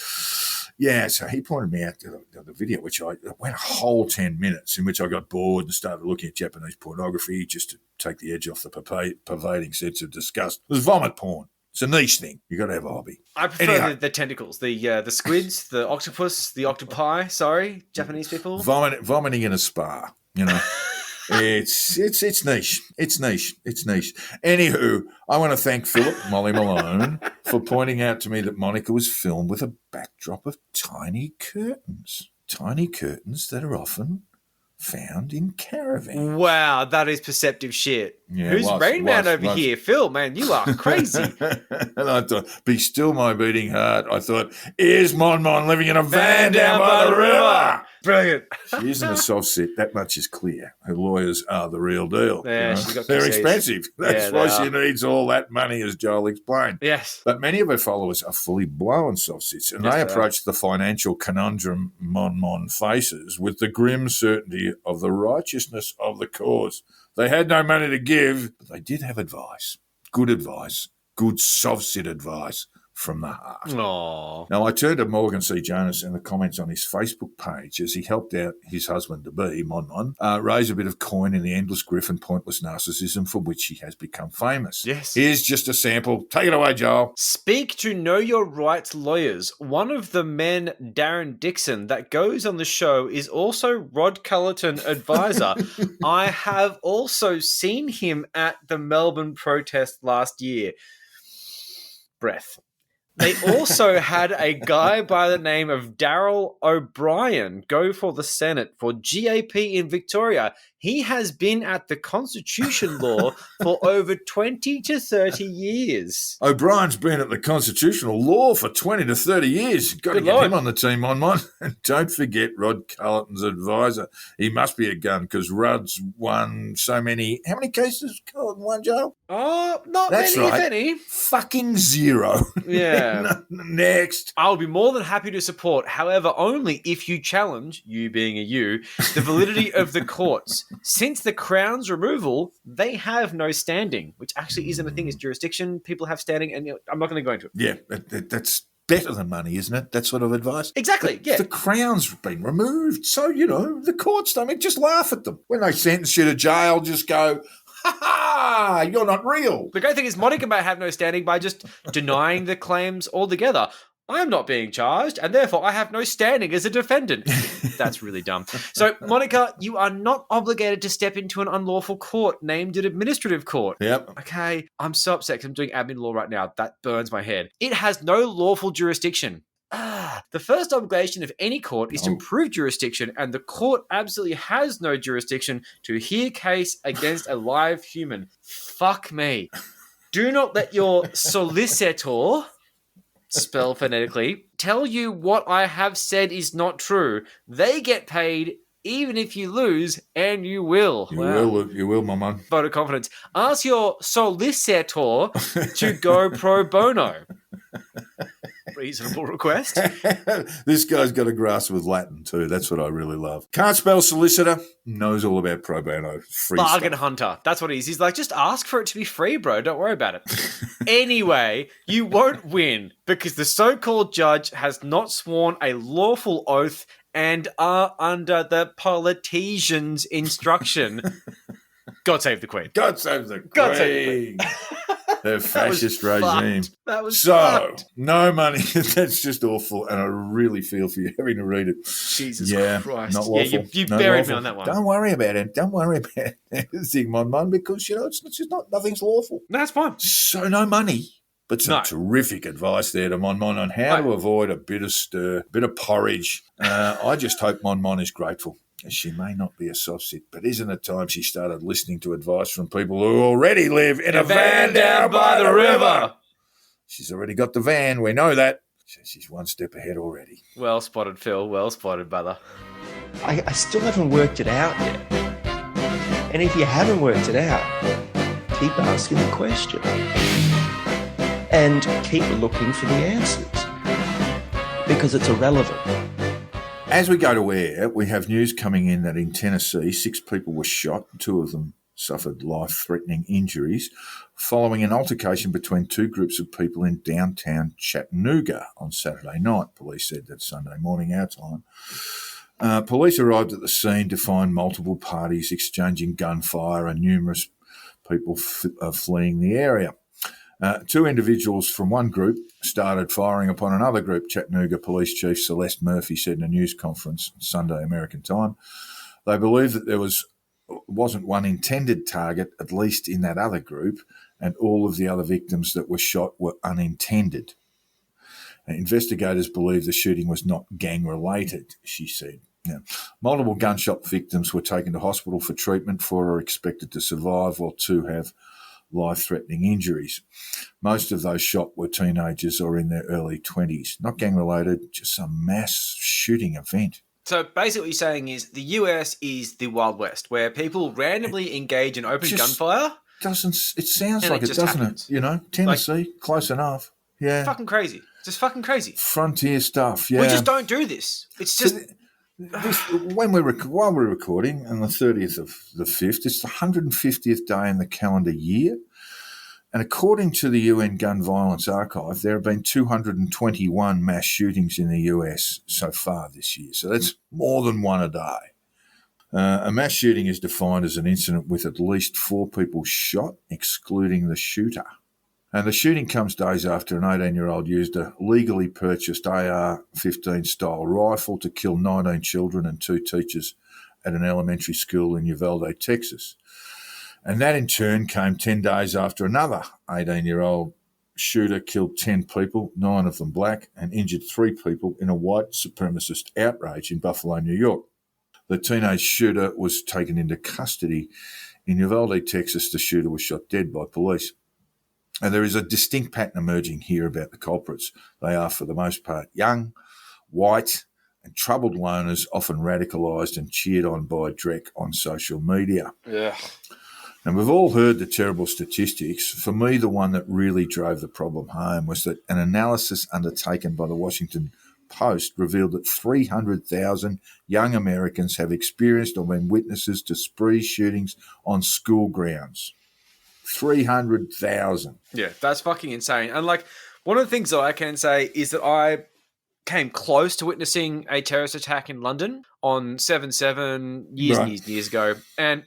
Yeah, so he pointed me out to the video, which I went a whole 10 minutes, in which I got bored and started looking at Japanese pornography just to take the edge off the pervading sense of disgust. It was vomit porn. It's a niche thing. You got to have a hobby. I prefer the tentacles, the squids, the octopus, the octopi. Sorry, Japanese people. Vomiting in a spa. You know, it's niche. It's niche. Anywho, I want to thank Philip Molly Malone for pointing out to me that Monica was filmed with a backdrop of tiny curtains that are often found in caravans. Wow, that is perceptive shit. Yeah, Who's Rain Man over here? Phil, man, you are crazy. And I thought, be still my beating heart. I thought, is Mon living in a van down by the river? Brilliant. She isn't a SovCit. That much is clear. Her lawyers are the real deal. Yeah, you know? she's got They're PCs. expensive. That's why she needs all that money, as Joel explained. Yes. But many of her followers are fully blown SovCits, and they approach the financial conundrum Mon faces with the grim certainty of the righteousness of the cause. They had no money to give, but they did have advice, good SovCit advice from the heart. Aww. Now, I turned to Morgan C. Jonas in the comments on his Facebook page as he helped out his husband-to-be, Mon, raise a bit of coin in the endless grief and pointless narcissism for which he has become famous. Yes. Here's just a sample. Take it away, Joel. Speak to Know Your Rights lawyers. One of the men, Darren Dixon, that goes on the show is also Rod Cullerton advisor. I have also seen him at the Melbourne protest last year. Breath. They also had a guy by the name of Daryl O'Brien go for the Senate for GAP in Victoria. He has been at the Constitution Law for over 20 to 30 years. O'Brien's been at the Constitutional Law for 20 to 30 years. Got to get him on the team, Mon. And don't forget Rod Cullerton's advisor. He must be a gun because Rod's won so many. How many cases Cullerton won, Joe? Oh, not That's many, right. if any. Fucking zero. Yeah. Next. I'll be more than happy to support, however, only if you challenge, you being a you, the validity of the courts. Since the Crown's removal, they have no standing, which actually isn't a thing. It's jurisdiction. People have standing, and I'm not going to go into it. Yeah, that's better than money, isn't it? That sort of advice. Exactly, yeah. The Crown's been removed, so, the courts don't just laugh at them. When they sentence you to jail, just go, ha, you're not real. The great thing is Monica may have no standing by just denying the claims altogether. I'm not being charged, and therefore I have no standing as a defendant. That's really dumb. So, Monica, you are not obligated to step into an unlawful court named an administrative court. Yep. Okay, I'm so upset because I'm doing admin law right now. That burns my head. It has no lawful jurisdiction. The first obligation of any court is to prove jurisdiction, and the court absolutely has no jurisdiction to hear case against a live human. Fuck me. Do not let your solicitor, spell phonetically, tell you what I have said is not true. They get paid even if you lose, and you will. You will, my man. Vote of confidence. Ask your solicitor to go pro bono. Reasonable request. This guy's got a grasp with Latin too. That's what I really love. Can't spell solicitor, knows all about pro bono. Free Bargain stuff. hunter. That's what he is. He's like, just ask for it to be free, bro. Don't worry about it. Anyway, you won't win because the so-called judge has not sworn a lawful oath and are under the politician's instruction. God save the Queen. God save the Queen. God save the Queen. Their fascist regime. That was so fucked. No money. That's just awful, and I really feel for you having to read it. Jesus Christ. Not lawful. Yeah, you Not buried lawful. me on that one. Don't worry about it. Don't worry about anything, Mon, because it's just nothing's lawful. No, that's fine. So no money. But some terrific advice there to Mon on how to avoid a bit of stir, a bit of porridge. I just hope Mon is grateful. She may not be a SovCit, but isn't it time she started listening to advice from people who already live in a van down by the river? She's already got the van. We know that. She's one step ahead already. Well spotted, Phil. Well spotted, brother. I still haven't worked it out yet. And if you haven't worked it out, keep asking the question. And keep looking for the answers. Because it's irrelevant. As we go to air, we have news coming in that in Tennessee, 6 people were shot. 2 of them suffered life-threatening injuries following an altercation between 2 groups of people in downtown Chattanooga on Saturday night. Police said that Sunday morning our time. Police arrived at the scene to find multiple parties exchanging gunfire and numerous people fleeing the area. 2 individuals from one group started firing upon another group, Chattanooga Police Chief Celeste Murphy said in a news conference Sunday American time. They believe that there wasn't one intended target, at least in that other group, and all of the other victims that were shot were unintended. Investigators believe the shooting was not gang-related, she said. Now, multiple gunshot victims were taken to hospital for treatment. 4 are expected to survive, while 2 have life-threatening injuries. Most of those shot were teenagers or in their early 20s. Not gang-related, just some mass shooting event. So basically what you're saying is the US is the Wild West, where people randomly engage in open gunfire. It sounds like it, doesn't it? You know, Tennessee, close enough. Yeah. Fucking crazy. Just fucking crazy. Frontier stuff, yeah. We just don't do this. It's just... while we're recording on the 30th of the 5th, it's the 150th day in the calendar year. And according to the UN Gun Violence Archive, there have been 221 mass shootings in the US so far this year. So that's more than one a day. A mass shooting is defined as an incident with at least 4 people shot, excluding the shooter. And the shooting comes days after an 18-year-old used a legally purchased AR-15 style rifle to kill 19 children and 2 teachers at an elementary school in Uvalde, Texas. And that in turn came 10 days after another 18-year-old shooter killed 10 people, 9 of them black, and injured 3 people in a white supremacist outrage in Buffalo, New York. The teenage shooter was taken into custody. In Uvalde, Texas, the shooter was shot dead by police. And there is a distinct pattern emerging here about the culprits. They are, for the most part, young, white, and troubled loners, often radicalised and cheered on by Drek on social media. Yeah. And we've all heard the terrible statistics. For me, the one that really drove the problem home was that an analysis undertaken by the Washington Post revealed that 300,000 young Americans have experienced or been witnesses to spree shootings on school grounds. 300,000. Yeah, that's fucking insane. And like, one of the things that I can say is that I came close to witnessing a terrorist attack in London on 7/7 years and years ago. And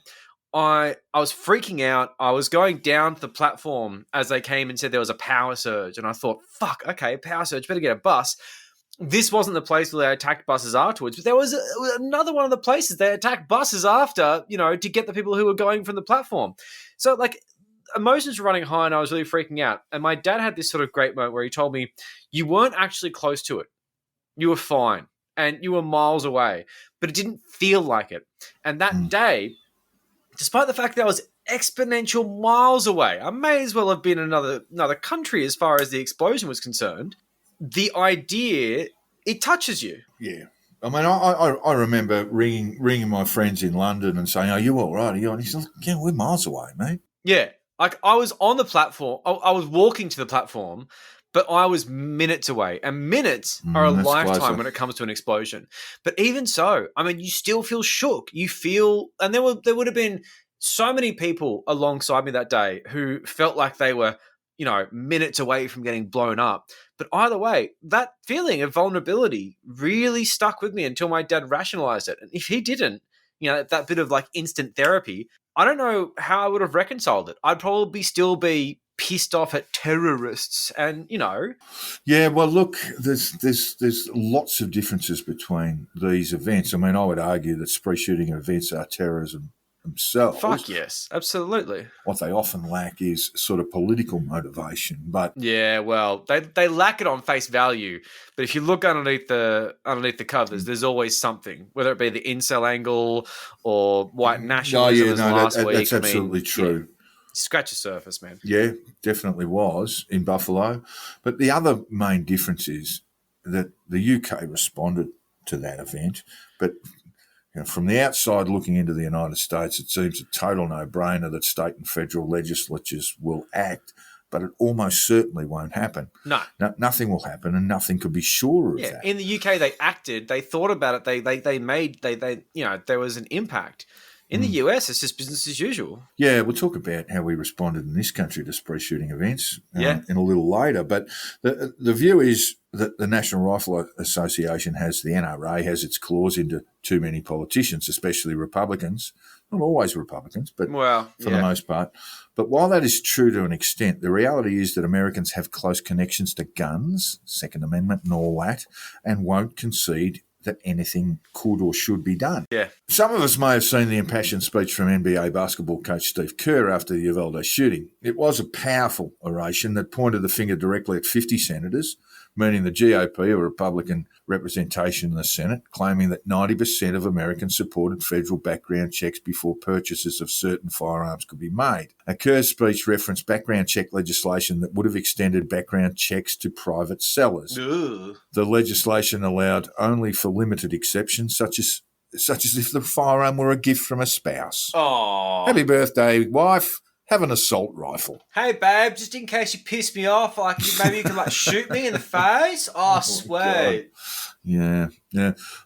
I was freaking out. I was going down to the platform as they came and said there was a power surge. And I thought, fuck, okay, power surge, better get a bus. This wasn't the place where they attacked buses afterwards, but there was another one of the places they attacked buses after, to get the people who were going from the platform. So, like, emotions were running high and I was really freaking out. And my dad had this sort of great moment where he told me, you weren't actually close to it. You were fine and you were miles away, but it didn't feel like it. And that day, despite the fact that I was exponential miles away, I may as well have been in another country as far as the explosion was concerned, the idea, it touches you. Yeah. I mean, I remember ringing my friends in London and saying, "Are you all right? Are you all right?" He said, "Yeah, we're miles away, mate." Yeah. Like, I was on the platform. I was walking to the platform, but I was minutes away. And minutes are a lifetime closer when it comes to an explosion. But even so, I mean, you still feel shook. You feel... And there would have been so many people alongside me that day who felt like they were, minutes away from getting blown up. But either way, that feeling of vulnerability really stuck with me until my dad rationalized it. And if he didn't, that bit of like instant therapy, I don't know how I would have reconciled it. I'd probably still be pissed off at terrorists and, Yeah, well, look, there's lots of differences between these events. I mean, I would argue that spree shooting events are terrorism themselves. Fuck yes, absolutely. What they often lack is sort of political motivation. But yeah, well, they lack it on face value. But if you look underneath the covers, there's always something, whether it be the incel angle or white nationalism last week. That's absolutely true. Yeah, scratch the surface, man. Yeah, definitely was in Buffalo. But the other main difference is that the UK responded to that event, but from the outside looking into the United States, it seems a total no-brainer that state and federal legislatures will act, but it almost certainly won't happen. No. Nothing will happen, and nothing could be surer of Yeah, that. in the UK, they acted, they thought about it, there was an impact. In the US, it's just business as usual. Yeah, we'll talk about how we responded in this country to spree shooting events in a little later. But the view is that the National Rifle Association the NRA has its claws into too many politicians, especially Republicans. Not always Republicans, but for the most part. But while that is true to an extent, the reality is that Americans have close connections to guns, Second Amendment and all that, and won't concede that anything could or should be done. Yeah. Some of us may have seen the impassioned speech from NBA basketball coach Steve Kerr after the Uvalde shooting. It was a powerful oration that pointed the finger directly at 50 senators, meaning the GOP, a Republican representation in the Senate, claiming that 90% of Americans supported federal background checks before purchases of certain firearms could be made. Kerr's speech referenced background check legislation that would have extended background checks to private sellers. Ugh. The legislation allowed only for limited exceptions, such as if the firearm were a gift from a spouse. Oh, Happy birthday, wife. Have an assault rifle. Hey, babe, just in case you piss me off, maybe you can shoot me in the face. Oh, sweet. Yeah.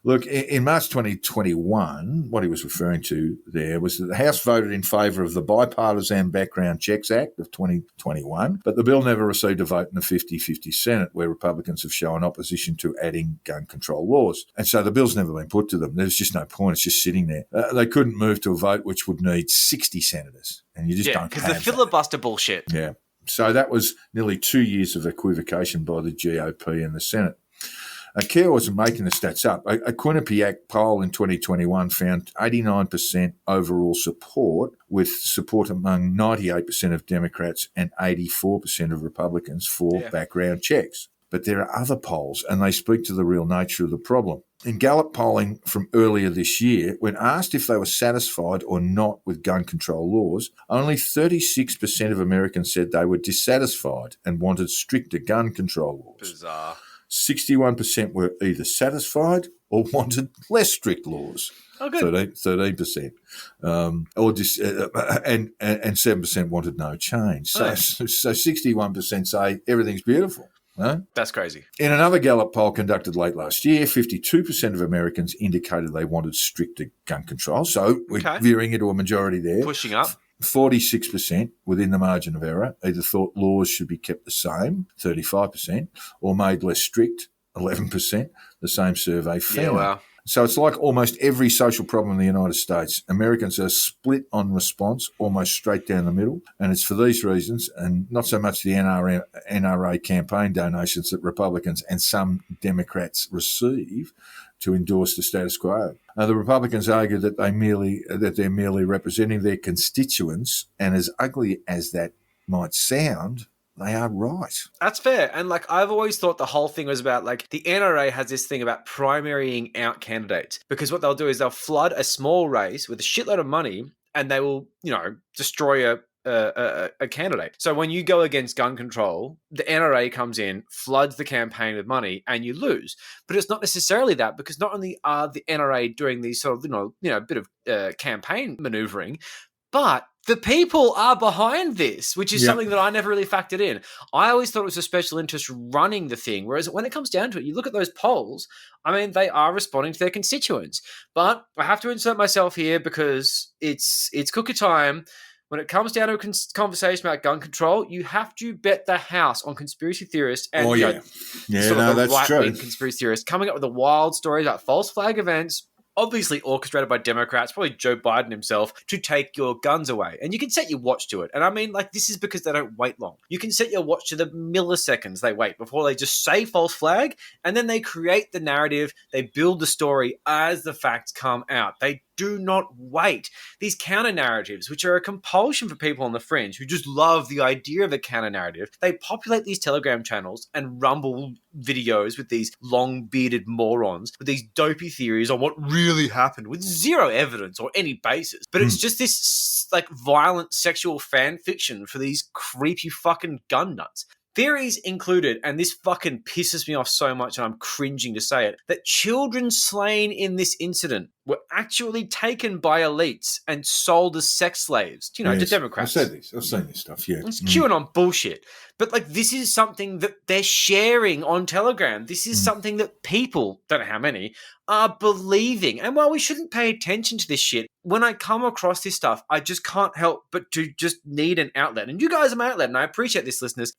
Look, in March 2021, what he was referring to there was that the House voted in favour of the Bipartisan Background Checks Act of 2021, but the bill never received a vote in the 50-50 Senate, where Republicans have shown opposition to adding gun control laws. And so the bill's never been put to them. There's just no point. It's just sitting there. They couldn't move to a vote which would need 60 senators, and you just don't have because the filibuster bullshit. Yeah. So that was nearly 2 years of equivocation by the GOP and the Senate. Kerr wasn't making the stats up. A Quinnipiac poll in 2021 found 89% overall support, with support among 98% of Democrats and 84% of Republicans for background checks. But there are other polls, and they speak to the real nature of the problem. In Gallup polling from earlier this year, when asked if they were satisfied or not with gun control laws, only 36% of Americans said they were dissatisfied and wanted stricter gun control laws. Bizarre. 61% were either satisfied or wanted less strict laws. Oh, good. 13%. And 7% wanted no change. So 61% say everything's beautiful. No? That's crazy. In another Gallup poll conducted late last year, 52% of Americans indicated they wanted stricter gun control. So we're veering into a majority there. Pushing up. 46% within the margin of error either thought laws should be kept the same, 35%, or made less strict, 11%, the same survey found. Yeah, wow. So it's like almost every social problem in the United States. Americans are split on response, almost straight down the middle. And it's for these reasons, and not so much the NRA campaign donations that Republicans and some Democrats receive to endorse the status quo. The Republicans argue that they're merely representing their constituents, and as ugly as that might sound, they are right. That's fair. And I've always thought the whole thing was about the NRA has this thing about primarying out candidates, because what they'll do is they'll flood a small race with a shitload of money, and they will, destroy a candidate. So when you go against gun control, the NRA comes in, floods the campaign with money, and you lose. But it's not necessarily that, because not only are the NRA doing these sort of, bit of campaign maneuvering, but the people are behind this, which is something that I never really factored in. I always thought it was a special interest running the thing, whereas when it comes down to it, you look at those polls, they are responding to their constituents. But I have to insert myself here because it's cookie time. When it comes down to a conversation about gun control, you have to bet the house on conspiracy theorists and that's true. Right-wing conspiracy theorists coming up with the wild stories about false flag events, obviously orchestrated by Democrats, probably Joe Biden himself, to take your guns away. And you can set your watch to it. And this is because they don't wait long. You can set your watch to the milliseconds they wait before they just say false flag, and then they create the narrative, they build the story as the facts come out. They do not wait. These counter-narratives, which are a compulsion for people on the fringe who just love the idea of a counter-narrative, they populate these Telegram channels and rumble videos with these long-bearded morons with these dopey theories on what really happened with zero evidence or any basis. But it's just this violent sexual fan fiction for these creepy fucking gun nuts. Theories included, and this fucking pisses me off so much and I'm cringing to say it, that children slain in this incident were actually taken by elites and sold as sex slaves, to Democrats. I've seen this stuff, yeah. It's QAnon bullshit. But, this is something that they're sharing on Telegram. This is something that people, don't know how many, are believing. And while we shouldn't pay attention to this shit, when I come across this stuff, I just can't help but to just need an outlet. And you guys are my outlet, and I appreciate this, listeners.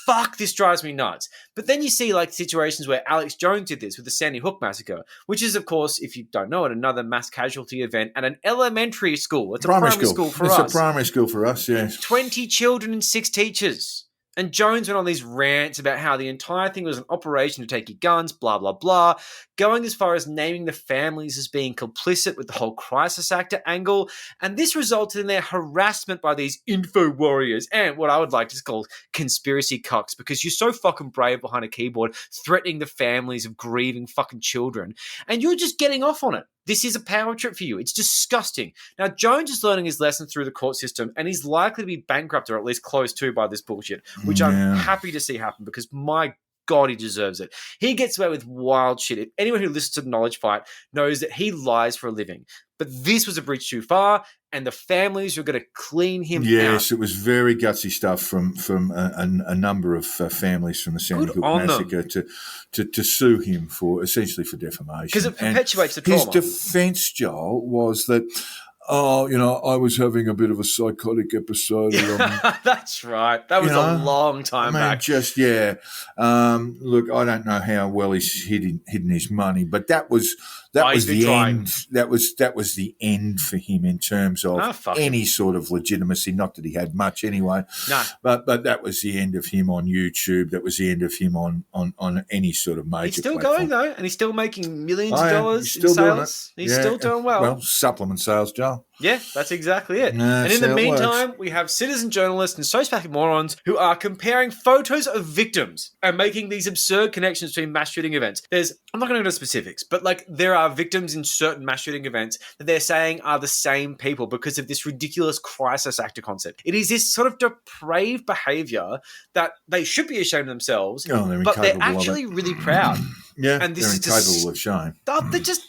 Fuck, this drives me nuts. But then you see situations where Alex Jones did this with the Sandy Hook massacre, which is, of course, if you don't know it, another mass casualty event at an elementary school. It's a primary school for us. It's a primary school for us, yes. 20 children and 6 teachers. And Jones went on these rants about how the entire thing was an operation to take your guns, blah, blah, blah, going as far as naming the families as being complicit with the whole crisis actor angle. And this resulted in their harassment by these info warriors and what I would like to call conspiracy cucks, because you're so fucking brave behind a keyboard threatening the families of grieving fucking children. And you're just getting off on it. This is a power trip for you. It's disgusting. Now, Jones is learning his lesson through the court system, and he's likely to be bankrupt or at least close to by this bullshit, which I'm happy to see happen because my God, he deserves it. He gets away with wild shit. Anyone who listens to The Knowledge Fight knows that he lies for a living. But this was a bridge too far, and the families are going to clean him out. Yes, it was very gutsy stuff from a number of families from the Sandy Hook massacre to sue him essentially for defamation. Because it perpetuates the trauma. His defence, Joel, was that, I was having a bit of a psychotic episode. That's right. That was a long time back. Look, I don't know how well he's hidden his money, but that was the end. That was the end for him in terms of any sort of legitimacy. Not that he had much anyway. No. But that was the end of him on YouTube. That was the end of him on any sort of major. He's still platform. going though, and he's still making millions of dollars in sales. He's still doing well. Well, supplement sales, Joel. Yeah, that's exactly it. And in the meantime, we have citizen journalists and sociopathic morons who are comparing photos of victims and making these absurd connections between mass shooting events. I'm not going to go into specifics, but there are victims in certain mass shooting events that they're saying are the same people because of this ridiculous crisis actor concept. It is this sort of depraved behavior that they should be ashamed of themselves, but they're actually really proud. Yeah, and this they're is incapable of shame.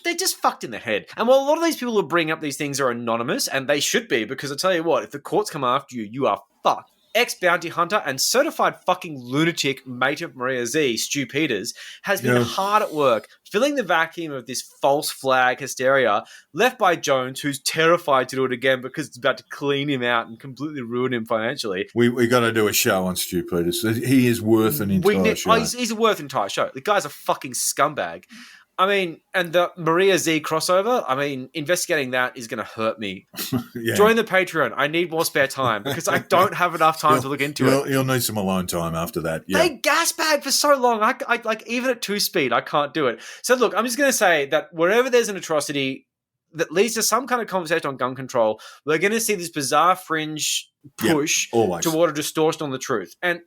They're just fucked in the head. And while a lot of these people who bring up these things are anonymous, and they should be, because I tell you what, if the courts come after you, you are fucked. Ex-bounty hunter and certified fucking lunatic mate of Maria Z, Stu Peters, has been hard at work filling the vacuum of this false flag hysteria left by Jones, who's terrified to do it again because it's about to clean him out and completely ruin him financially. We got to do a show on Stu Peters. He is worth an entire show. He's worth an entire show. The guy's a fucking scumbag. I mean, and the Maria Z crossover, investigating that is going to hurt me. Join the Patreon. I need more spare time because I don't have enough time to look into it. You'll need some alone time after that. Yeah. They gasbag for so long. I even at 2-speed, I can't do it. So look, I'm just going to say that wherever there's an atrocity that leads to some kind of conversation on gun control, we're going to see this bizarre fringe push toward a distortion on the truth. And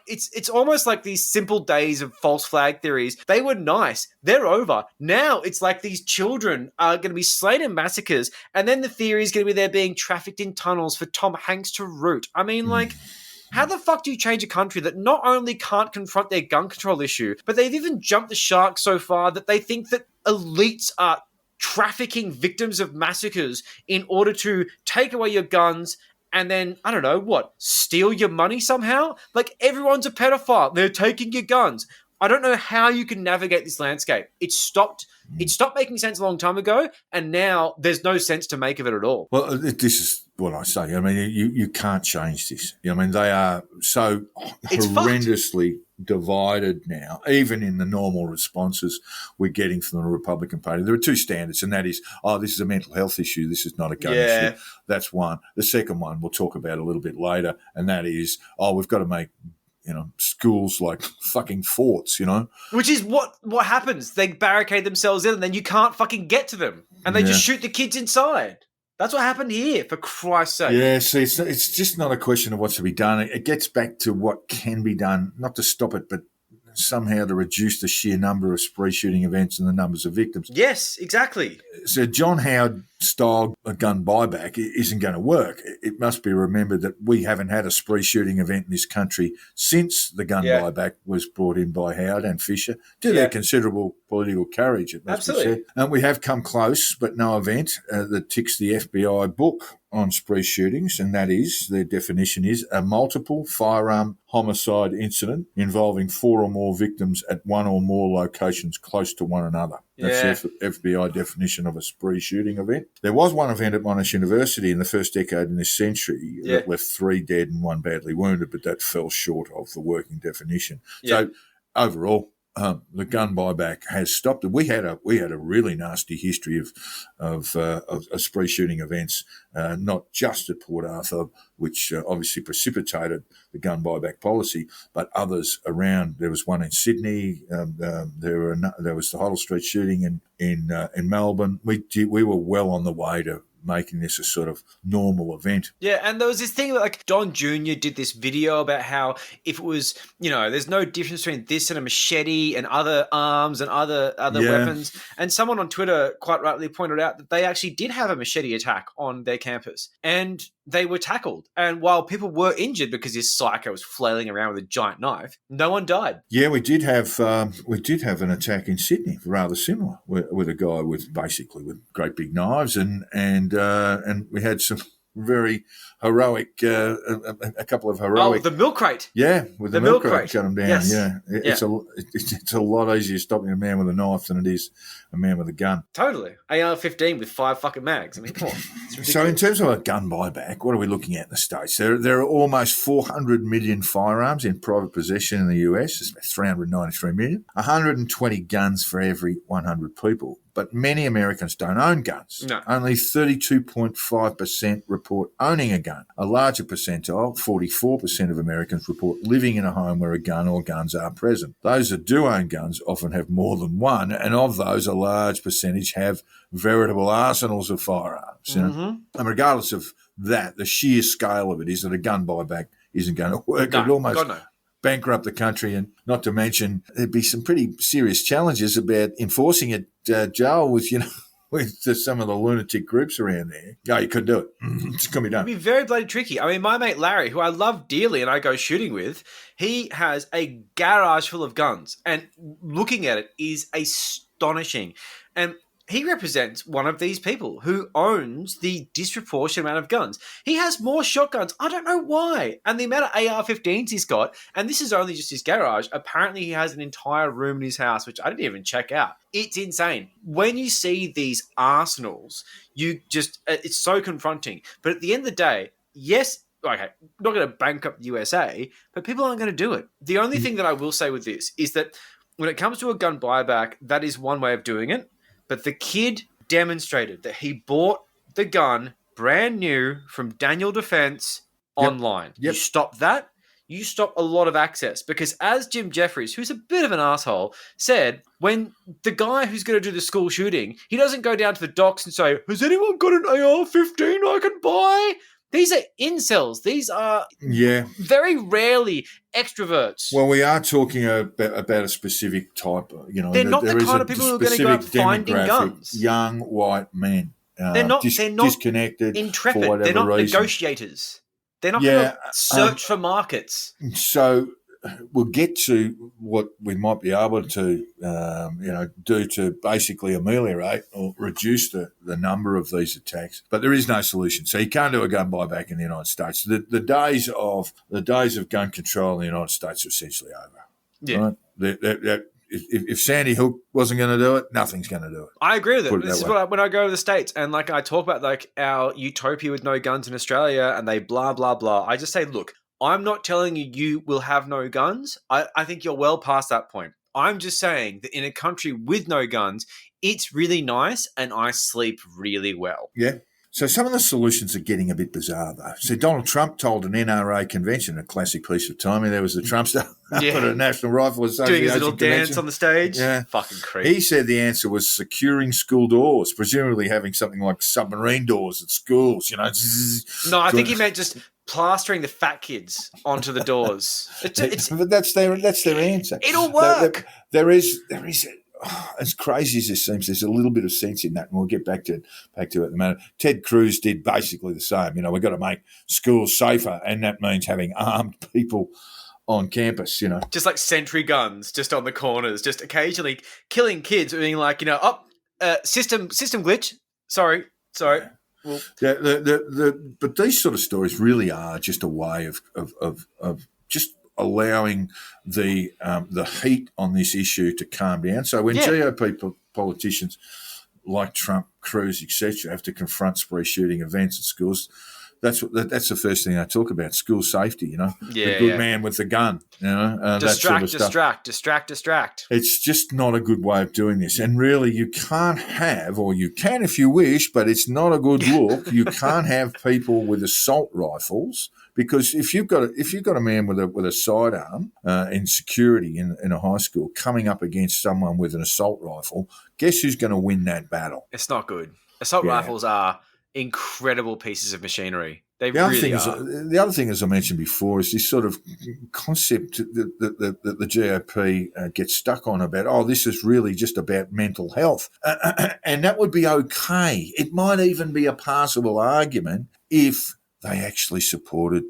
it's almost like these simple days of false flag theories. They were nice. They're over. Now it's like these children are going to be slain in massacres, and then the theory is going to be they're being trafficked in tunnels for Tom Hanks to root. How the fuck do you change a country that not only can't confront their gun control issue, but they've even jumped the shark so far that they think that elites are trafficking victims of massacres in order to take away your guns and then, I don't know, steal your money somehow? Everyone's a pedophile. They're taking your guns. I don't know how you can navigate this landscape. It stopped making sense a long time ago, and now there's no sense to make of it at all. Well, this is what I say. You can't change this. They are so horrendously divided now, even in the normal responses we're getting from the Republican Party. There are two standards, and that is, this is a mental health issue, this is not a gun issue. That's one. The second one we'll talk about a little bit later, and that is, we've got to make schools like fucking forts, Which is what happens. They barricade themselves in and then you can't fucking get to them. And they just shoot the kids inside. That's what happened here, for Christ's sake. Yeah, see, it's just not a question of what's to be done. It gets back to what can be done, not to stop it, but somehow to reduce the sheer number of spree shooting events and the numbers of victims. Yes, exactly. So John Howard style gun buyback isn't going to work. It must be remembered that we haven't had a spree shooting event in this country since the gun buyback was brought in by Howard and Fisher, to their considerable political courage, it must be said. And we have come close, but no event that ticks the FBI book on spree shootings, and that is, their definition is, a multiple firearm homicide incident involving 4 or more victims at one or more locations close to one another. That's the FBI definition of a spree shooting event. There was one event at Monash University in the first decade in this century that left 3 dead and 1 badly wounded, but that fell short of the working definition. So overall, the gun buyback has stopped. We had a really nasty history of spree shooting events, not just at Port Arthur, which obviously precipitated the gun buyback policy, but others around. There was one in Sydney. There was the Hoddle Street shooting in Melbourne. We were well on the way to making this a sort of normal event. Yeah, and there was this thing like Don Jr. did this video about how if it was, there's no difference between this and a machete and other arms and other weapons. And someone on Twitter quite rightly pointed out that they actually did have a machete attack on their campus and they were tackled. And while people were injured because this psycho was flailing around with a giant knife, no one died. Yeah, we did have an attack in Sydney, rather similar, with a guy with great big knives, and we had some very heroic, a couple of heroic. Oh, the milk crate. Yeah, with the milk crate, cut him down. Yes. Yeah, it's a lot easier stopping a man with a knife than it is a man with a gun. Totally. AR-15 with 5 fucking mags. I mean, come on. So in terms of a gun buyback, what are we looking at in the States? There are almost 400 million firearms in private possession in the US. It's about 393 million. 120 guns for every 100 people. But many Americans don't own guns. No. Only 32.5% report owning a gun. A larger percentile, 44% of Americans report living in a home where a gun or guns are present. Those that do own guns often have more than one, and of those, a large percentage have veritable arsenals of firearms. Mm-hmm. And regardless of that, the sheer scale of it is that a gun buyback isn't going to work. No, It almost God, no. bankrupt the country, and not to mention there'd be some pretty serious challenges about enforcing it, Joel, with some of the lunatic groups around there. No, you couldn't do it. It's going to be done. It'd be very bloody tricky. I mean, my mate Larry, who I love dearly and I go shooting with, he has a garage full of guns, and looking at it is astonishing. And he represents one of these people who owns the disproportionate amount of guns. He has more shotguns. I don't know why. And the amount of AR-15s he's got, and this is only just his garage, apparently he has an entire room in his house, which I didn't even check out. It's insane. When you see these arsenals, it's so confronting. But at the end of the day, yes, okay, not going to bankrupt the USA, but people aren't going to do it. The only thing that I will say with this is that when it comes to a gun buyback, that is one way of doing it. But the kid demonstrated that he bought the gun brand new from Daniel Defense online. Yep. You stop that, you stop a lot of access. Because as Jim Jeffries, who's a bit of an asshole, said, when the guy who's going to do the school shooting, he doesn't go down to the docks and say, has anyone got an AR-15 I can buy? These are incels. These are very rarely extroverts. Well, we are talking about a specific type. They're not the kind of people who are going to go out finding guns. Young white men. They're not disconnected. Intrepid. For whatever they're not reason. Negotiators. They're not going to search for markets. So we'll get to what we might be able to, do to basically ameliorate or reduce the number of these attacks. But there is no solution. So you can't do a gun buyback in the United States. The days of gun control in the United States are essentially over. Yeah. Right? If Sandy Hook wasn't going to do it, nothing's going to do it. I agree with it. This is when I go to the States and I talk about our utopia with no guns in Australia and they blah, blah, blah. I just say, look, I'm not telling you will have no guns. I think you're well past that point. I'm just saying that in a country with no guns, it's really nice and I sleep really well. Yeah. So some of the solutions are getting a bit bizarre, though. So Donald Trump told an NRA convention, a classic piece of timing. There was the Trumpster at a National Rifle Association doing his little convention. dance on the stage. Yeah. Fucking creepy. He said the answer was securing school doors, presumably having something like submarine doors at schools, No, I think he meant just plastering the fat kids onto the doors. But that's their answer. It'll work. There is as crazy as this seems, there's a little bit of sense in that, and we'll get back to it at the moment. Ted Cruz did basically the same. We've got to make schools safer, and that means having armed people on campus, Just like sentry guns just on the corners, just occasionally killing kids, being like, system glitch. Sorry. Well, but these sort of stories really are just a way of just allowing the heat on this issue to calm down. So when GOP politicians like Trump, Cruz, etc., have to confront spree shooting events at schools, that's the first thing they talk about: school safety. The good man with the gun. Distract. It's just not a good way of doing this, and really, you can't have, or you can if you wish, but it's not a good look. You can't have people with assault rifles. Because if you've got a man with a sidearm in security in a high school coming up against someone with an assault rifle, guess who's going to win that battle? It's not good. Assault rifles are incredible pieces of machinery. They The other thing, as I mentioned before, is this sort of concept that the GOP gets stuck on about, this is really just about mental health. And that would be okay. It might even be a passable argument if they actually supported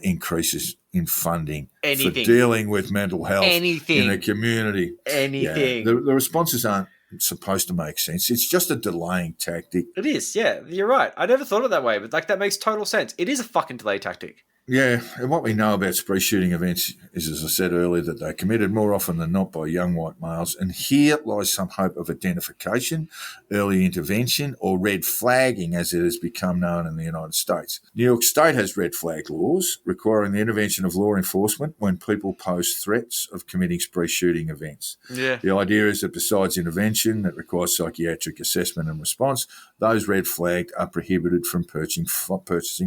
increases in funding for dealing with mental health in the community. Anything. Yeah. The responses aren't supposed to make sense. It's just a delaying tactic. It is, yeah. You're right. I never thought of it that way, but that makes total sense. It is a fucking delay tactic. Yeah, and what we know about spree shooting events is, as I said earlier, that they're committed more often than not by young white males. And here lies some hope of identification, early intervention, or red flagging, as it has become known in the United States. New York State has red flag laws requiring the intervention of law enforcement when people pose threats of committing spree shooting events. Yeah. The idea is that besides intervention that requires psychiatric assessment and response, those red flagged are prohibited from purchasing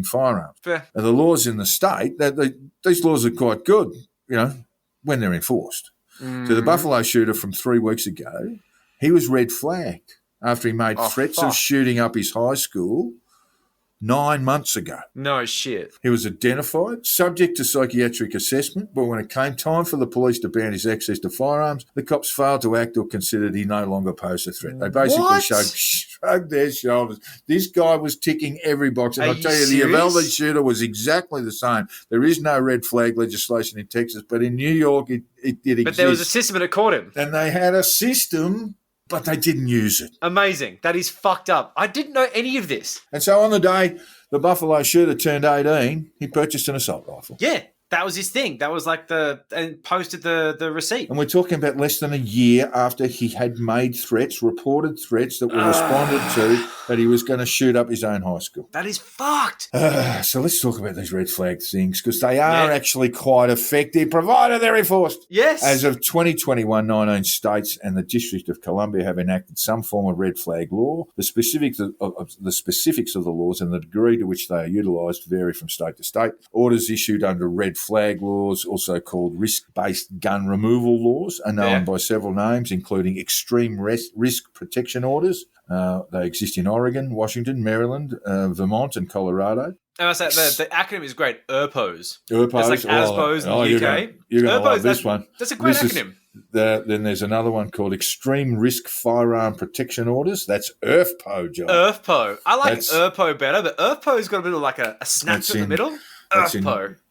firearms. Fair. And the laws in the state, these laws are quite good, when they're enforced. So the Buffalo shooter from 3 weeks ago, he was red flagged after he made threats of shooting up his high school 9 months ago. No shit. He was identified, subject to psychiatric assessment, but when it came time for the police to ban his access to firearms, the cops failed to act or considered he no longer posed a threat. They basically shrugged their shoulders. This guy was ticking every box. And I'll tell you, the Uvalde shooter was exactly the same. There is no red flag legislation in Texas, but in New York it did exist. But there was a system and it caught him. And they had a system, but they didn't use it. Amazing. That is fucked up. I didn't know any of this. And so on the day the Buffalo shooter turned 18, he purchased an assault rifle. Yeah, that was his thing. That was like and posted the receipt. And we're talking about less than a year after he had made threats, reported threats that were responded to, that he was going to shoot up his own high school. That is fucked. So let's talk about these red flag things, because they are actually quite effective, provided they're enforced. Yes. As of 2021, 19 states and the District of Columbia have enacted some form of red flag law. The specifics of the laws and the degree to which they are utilised vary from state to state. Orders issued under red flag laws, also called risk-based gun removal laws, are known by several names, including extreme risk protection orders. They exist in Oregon, Washington, Maryland, Vermont, and Colorado. And I say the acronym is great. ERPOs. ERPOs. It's like ASPOs in the UK. You're going to love this one. That's a great acronym. Then there's another one called Extreme Risk Firearm Protection Orders. That's ERFPO, John. ERFPO. I like ERPO better, but ERFPO's got a bit of like a snap in the middle.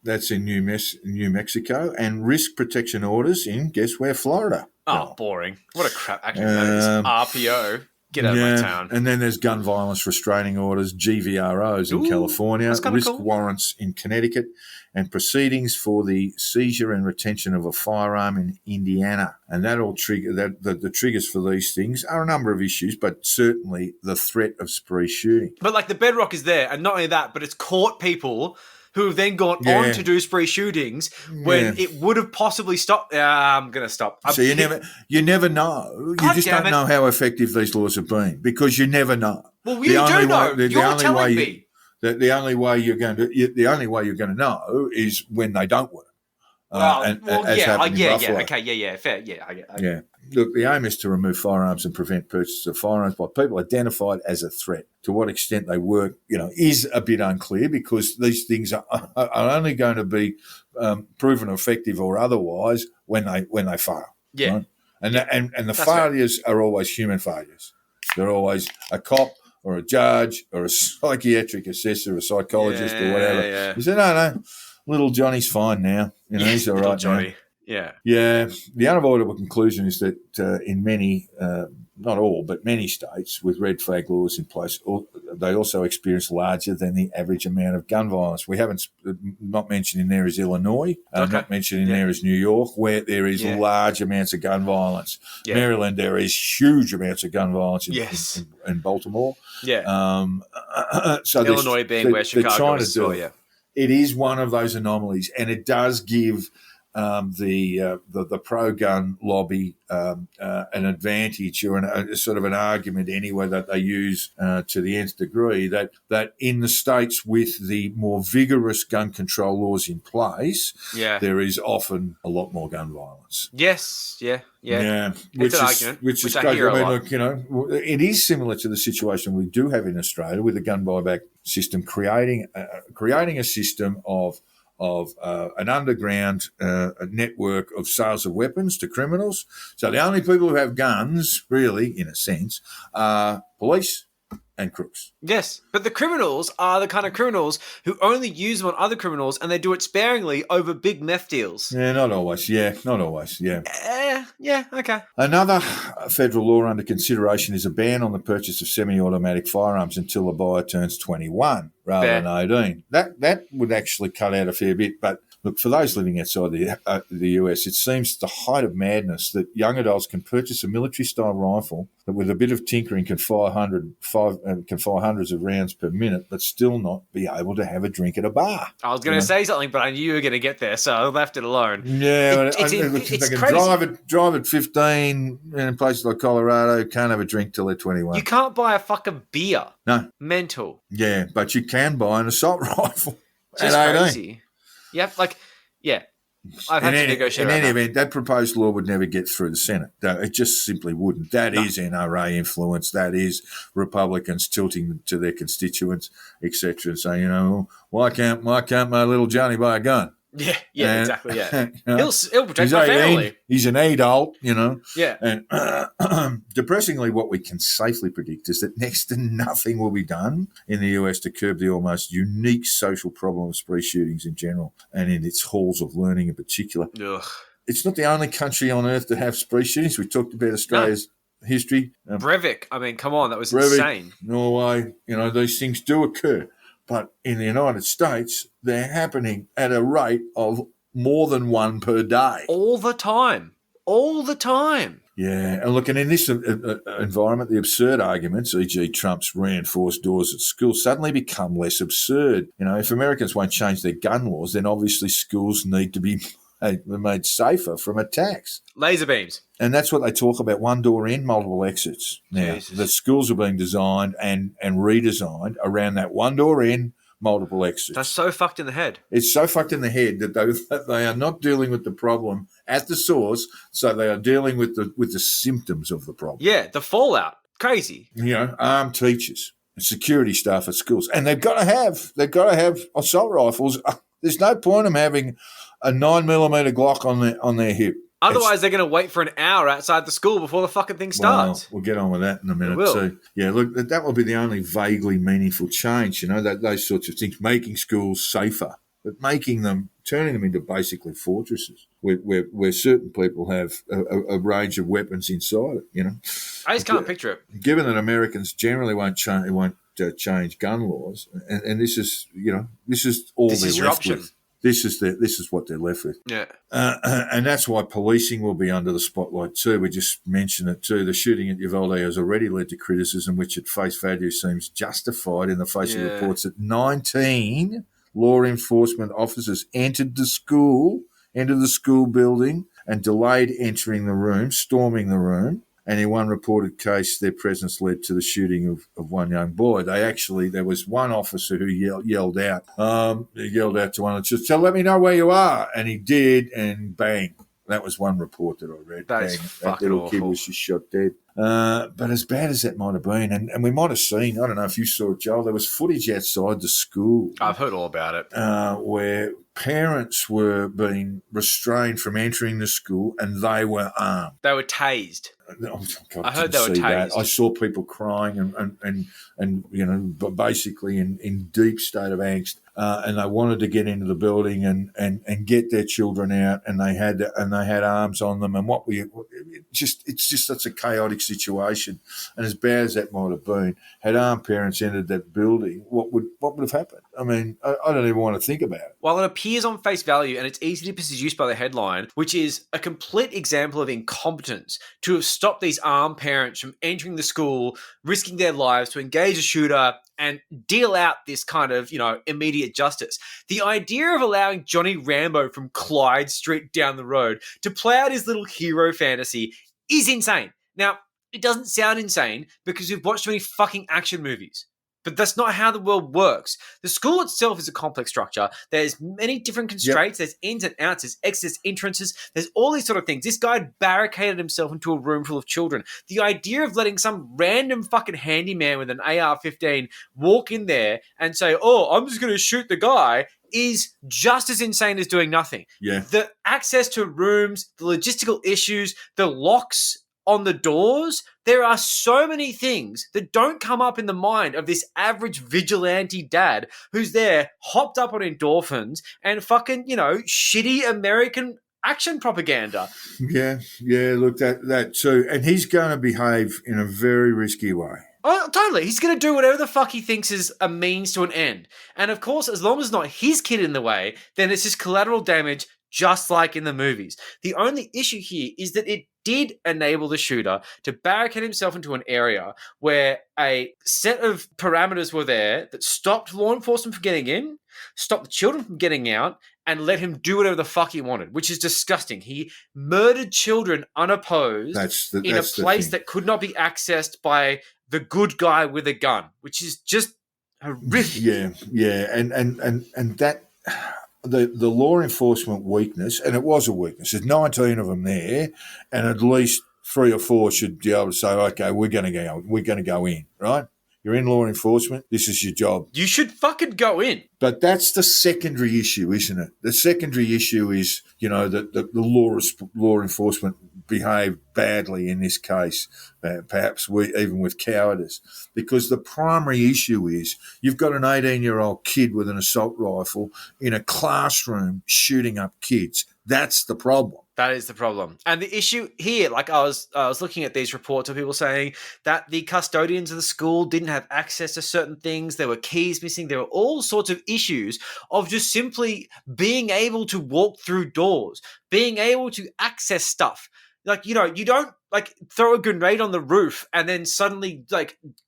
That's in New Mexico. And risk protection orders in, guess where, Florida. Oh, boring. What a crap acronym that is. RPO. Get out of my town. And then there's gun violence restraining orders, GVROs in California, risk warrants in Connecticut, and proceedings for the seizure and retention of a firearm in Indiana. And that all trigger the triggers for these things are a number of issues, but certainly the threat of spree shooting. But like the bedrock is there, and not only that, but it's caught people who have then gone on to do spree shootings when it would have possibly stopped. I'm going to stop. So you never know. You just don't know how effective these laws have been, because you never know. Well, you do know. You're telling me. The only way you're going to know is when they don't work. Okay, fair. Yeah. Look, the aim is to remove firearms and prevent purchase of firearms by people identified as a threat. To what extent they work, is a bit unclear, because these things are only going to be proven effective or otherwise when they fail. Yeah. Right? And the failures are always human failures. They're always a cop or a judge or a psychiatric assessor, a psychologist or whatever. Yeah. You say, no, little Johnny's fine now. He's all right Johnny. now. Yeah. Yeah. The unavoidable conclusion is that in many, not all, but many states with red flag laws in place, they also experience larger than the average amount of gun violence. We haven't, not mentioned in there is Illinois, not mentioned in there is New York, where there is large amounts of gun violence. Yeah. Maryland, there is huge amounts of gun violence in Baltimore. Yeah. So Illinois being where Chicago is. It is one of those anomalies, and it does give the pro-gun lobby an advantage or a sort of an argument anyway that they use to the nth degree that in the states with the more vigorous gun control laws in place, there is often a lot more gun violence. Yes, yeah. Which an argument, which I hear a lot. Look, it is similar to the situation we do have in Australia with the gun buyback system, creating a system of an underground network of sales of weapons to criminals. So the only people who have guns, really, in a sense, are police and crooks. Yes, but the criminals are the kind of criminals who only use them on other criminals, and they do it sparingly over big meth deals. Yeah, not always. Yeah. Okay. Another federal law under consideration is a ban on the purchase of semi-automatic firearms until the buyer turns 21 rather than 18. That would actually cut out a fair bit, but look, for those living outside the US, it seems the height of madness that young adults can purchase a military-style rifle that with a bit of tinkering can fire hundreds of rounds per minute, but still not be able to have a drink at a bar. I was going to say something, but I knew you were going to get there, so I left it alone. Yeah, it's they crazy. can drive at 15 in places like Colorado, can't have a drink till they're 21. You can't buy a fucking beer. No. Mental. Yeah, but you can buy an assault rifle Just at 18. crazy. Yep, I've had to negotiate. In any event, that proposed law would never get through the Senate. It just simply wouldn't. That is NRA influence. That is Republicans tilting to their constituents, etc., and saying, why can't my little Johnny buy a gun? Yeah, exactly. Yeah, he'll protect my family. He's an adult, Yeah. And depressingly, what we can safely predict is that next to nothing will be done in the US to curb the almost unique social problem of spree shootings in general, and in its halls of learning in particular. Ugh. It's not the only country on earth to have spree shootings. We talked about Australia's history. Breivik. I mean, come on, that was insane. Norway. These things do occur. But in the United States, they're happening at a rate of more than one per day. All the time. Yeah, and look, and in this environment, the absurd arguments, e.g. Trump's reinforced doors at schools, suddenly become less absurd. If Americans won't change their gun laws, then obviously schools need to be made safer from attacks. Laser beams. And that's what they talk about, one door in, multiple exits. Now, the schools are being designed and redesigned around that one door in, multiple exits. That's so fucked in the head. It's so fucked in the head that they are not dealing with the problem at the source, so they are dealing with the symptoms of the problem. Yeah, the fallout. Crazy. Armed teachers, security staff at schools. And they've got to have assault rifles. There's no point in them having a 9mm Glock on their hip. Otherwise, they're going to wait for an hour outside the school before the fucking thing starts. Well, we'll get on with that in a minute too. Yeah, look, that will be the only vaguely meaningful change, those sorts of things, making schools safer, but turning them into basically fortresses where certain people have a range of weapons inside it, I just can't picture it. Given that Americans generally won't change gun laws, and this is all they're left with. This is what they're left with. Yeah. And that's why policing will be under the spotlight too. We just mentioned it too. The shooting at Uvalde has already led to criticism, which at face value seems justified in the face of reports that 19 law enforcement officers entered the school building and delayed entering the room, storming the room. And in one reported case, their presence led to the shooting of one young boy. There was one officer who yelled out to one of the children, "So let me know where you are." And he did, and bang. That was one report that I read. That little kid was just shot dead. But as bad as that might have been, and we might have seen, I don't know if you saw it, Joel, there was footage outside the school. I've heard all about it. Where parents were being restrained from entering the school and they were armed. They were tased. Oh, God, I heard they were tased. I saw people crying and basically in deep state of angst, and they wanted to get into the building and get their children out, and they had arms on them, and it's just such a chaotic situation. And as bad as that might have been, had armed parents entered that building, what would have happened? I mean, I don't even want to think about it. While it appears on face value and it's easy to be seduced by the headline, which is a complete example of incompetence to have stopped these armed parents from entering the school, risking their lives to engage a shooter and deal out this kind of, immediate justice. The idea of allowing Johnny Rambo from Clyde Street down the road to play out his little hero fantasy is insane. Now, it doesn't sound insane because we've watched too many fucking action movies. But that's not how the world works. The school itself is a complex structure. There's many different constraints. Yep. There's ins and outs. There's exits, entrances. There's all these sort of things. This guy barricaded himself into a room full of children. The idea of letting some random fucking handyman with an AR-15 walk in there and say, oh, I'm just going to shoot the guy is just as insane as doing nothing. Yeah. The access to rooms, the logistical issues, the locks on the doors, there are so many things that don't come up in the mind of this average vigilante dad who's there hopped up on endorphins and fucking, shitty American action propaganda. Yeah, look, that too. And he's going to behave in a very risky way. Oh, totally. He's going to do whatever the fuck he thinks is a means to an end. And of course, as long as it's not his kid in the way, then it's just collateral damage, just like in the movies. The only issue here is that it did enable the shooter to barricade himself into an area where a set of parameters were there that stopped law enforcement from getting in, stopped the children from getting out, and let him do whatever the fuck he wanted, which is disgusting. He murdered children unopposed in a place that could not be accessed by the good guy with a gun, which is just horrific. Yeah, and that the law enforcement weakness, and it was a weakness. There's 19 of them there, and at least 3 or 4 should be able to say, okay, we're going to go in, right? You're in law enforcement. This is your job. You should fucking go in. But that's the secondary issue, isn't it? The secondary issue is, that the law enforcement behaved badly in this case, perhaps even with cowardice, because the primary issue is you've got an 18-year-old kid with an assault rifle in a classroom shooting up kids. That's the problem. That is the problem. And the issue here, like I was looking at these reports of people saying that the custodians of the school didn't have access to certain things. There were keys missing. There were all sorts of issues of just simply being able to walk through doors, being able to access stuff. Like, you don't throw a grenade on the roof and then suddenly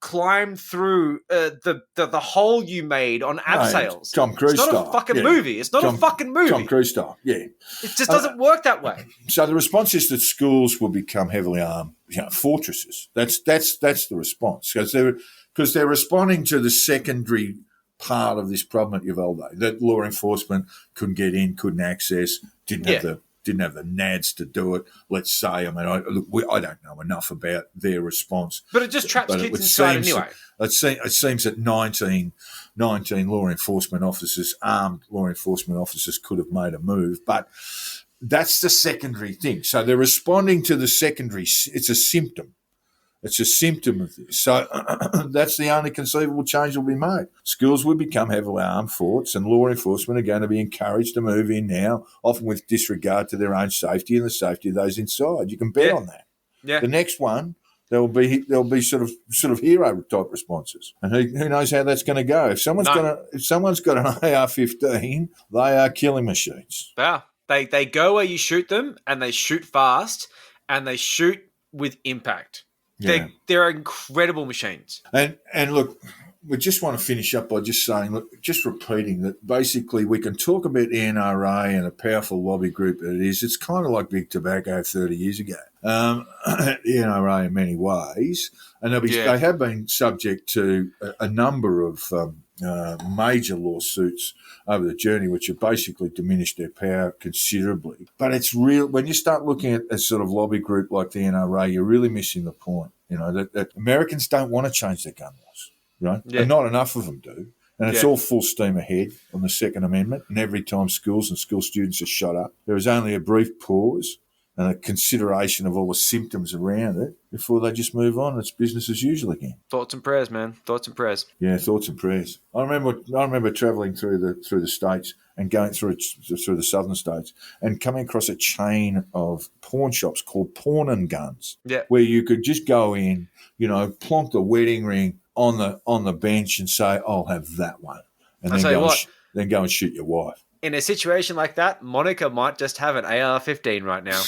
climb through the hole you made on abseils. Tom Cruise style. It's not a fucking movie. It's not a fucking movie. Tom Cruise style, yeah. It just doesn't work that way. So the response is that schools will become heavily armed, fortresses. That's the response because they're responding to the secondary part of this problem at Uvalde that law enforcement couldn't get in, couldn't access, didn't have the nads to do it, let's say. I mean, I don't know enough about their response. But it just traps kids inside anyway. It seems that 19 law enforcement officers, armed law enforcement officers, could have made a move. But that's the secondary thing. So they're responding to the secondary. It's a symptom. It's a symptom of this. So that's the only conceivable change that will be made. Schools will become heavily armed forts, and law enforcement are going to be encouraged to move in now, often with disregard to their own safety and the safety of those inside. You can bet on that. Yeah. The next one, there'll be sort of hero type responses, and who knows how that's going to go. If someone's got an AR-15, they are killing machines. Yeah, they go where you shoot them, and they shoot fast, and they shoot with impact. Yeah. They're incredible machines. And look, we just want to finish up by just saying, look, just repeating that basically we can talk about the NRA and a powerful lobby group that it is. It's kind of like big tobacco 30 years ago. The NRA in many ways, and they have been subject to a number of major lawsuits over the journey, which have basically diminished their power considerably. But it's real when you start looking at a sort of lobby group like the NRA, you're really missing the point. That Americans don't want to change their gun laws, right? Yeah. And not enough of them do. And it's all full steam ahead on the Second Amendment. And every time schools and school students are shot up, there is only a brief pause and a consideration of all the symptoms around it before they just move on. It's business as usual again. Thoughts and prayers, man. Thoughts and prayers. Yeah, thoughts and prayers. I remember travelling through the states and going through the southern states and coming across a chain of pawn shops called Pawn and Guns, where you could just go in, plonk the wedding ring on the bench and say, "I'll have that one," and then go and shoot your wife. In a situation like that, Monica might just have an AR-15 right now.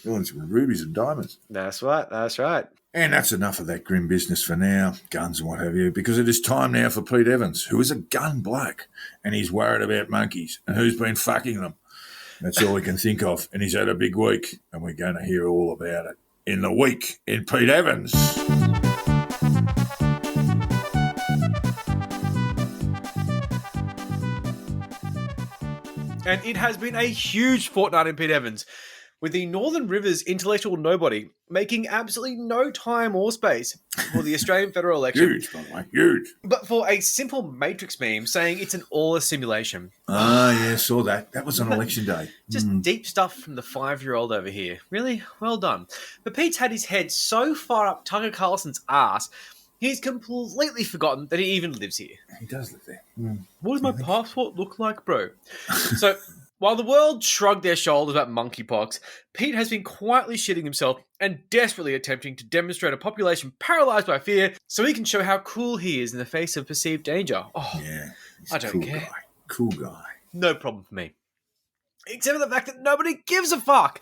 Rubies and diamonds. That's right. That's right. And that's enough of that grim business for now, guns and what have you, because it is time now for Pete Evans, who is a gun bloke, and he's worried about monkeys and who's been fucking them. That's all we can think of, and he's had a big week, and we're going to hear all about it in the week in Pete Evans. And it has been a huge fortnight in Pete Evans, with the Northern Rivers intellectual nobody making absolutely no time or space for the Australian federal election. Huge, by the way, huge. But for a simple Matrix meme saying it's all a simulation. Yeah, saw that. That was on election day. Just deep stuff from the 5-year-old over here. Really? Well done. But Pete's had his head so far up Tucker Carlson's ass, he's completely forgotten that he even lives here. He does live there. What does my passport look like, bro? So, while the world shrugged their shoulders about monkeypox, Pete has been quietly shitting himself and desperately attempting to demonstrate a population paralyzed by fear so he can show how cool he is in the face of perceived danger. Oh, yeah, I don't care. Cool guy. No problem for me. Except for the fact that nobody gives a fuck.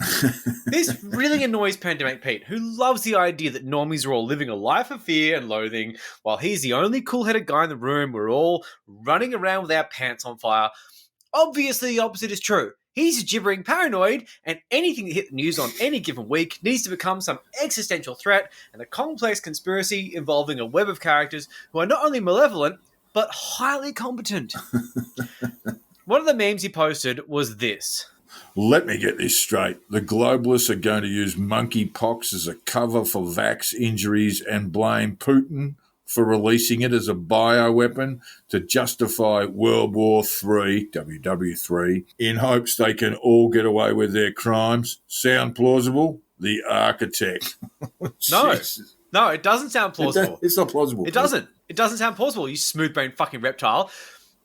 This really annoys Pandemic Pete, who loves the idea that normies are all living a life of fear and loathing, while he's the only cool-headed guy in the room. We're all running around with our pants on fire. Obviously, the opposite is true. He's gibbering paranoid, and anything that hit the news on any given week needs to become some existential threat and a complex conspiracy involving a web of characters who are not only malevolent, but highly competent. One of the memes he posted was this. Let me get this straight. The globalists are going to use monkeypox as a cover for vax injuries and blame Putin for releasing it as a bioweapon to justify World War III, WW3, in hopes they can all get away with their crimes. Sound plausible? The architect. No, it doesn't sound plausible. It's not plausible. It doesn't. It doesn't sound plausible, you smooth-brained fucking reptile.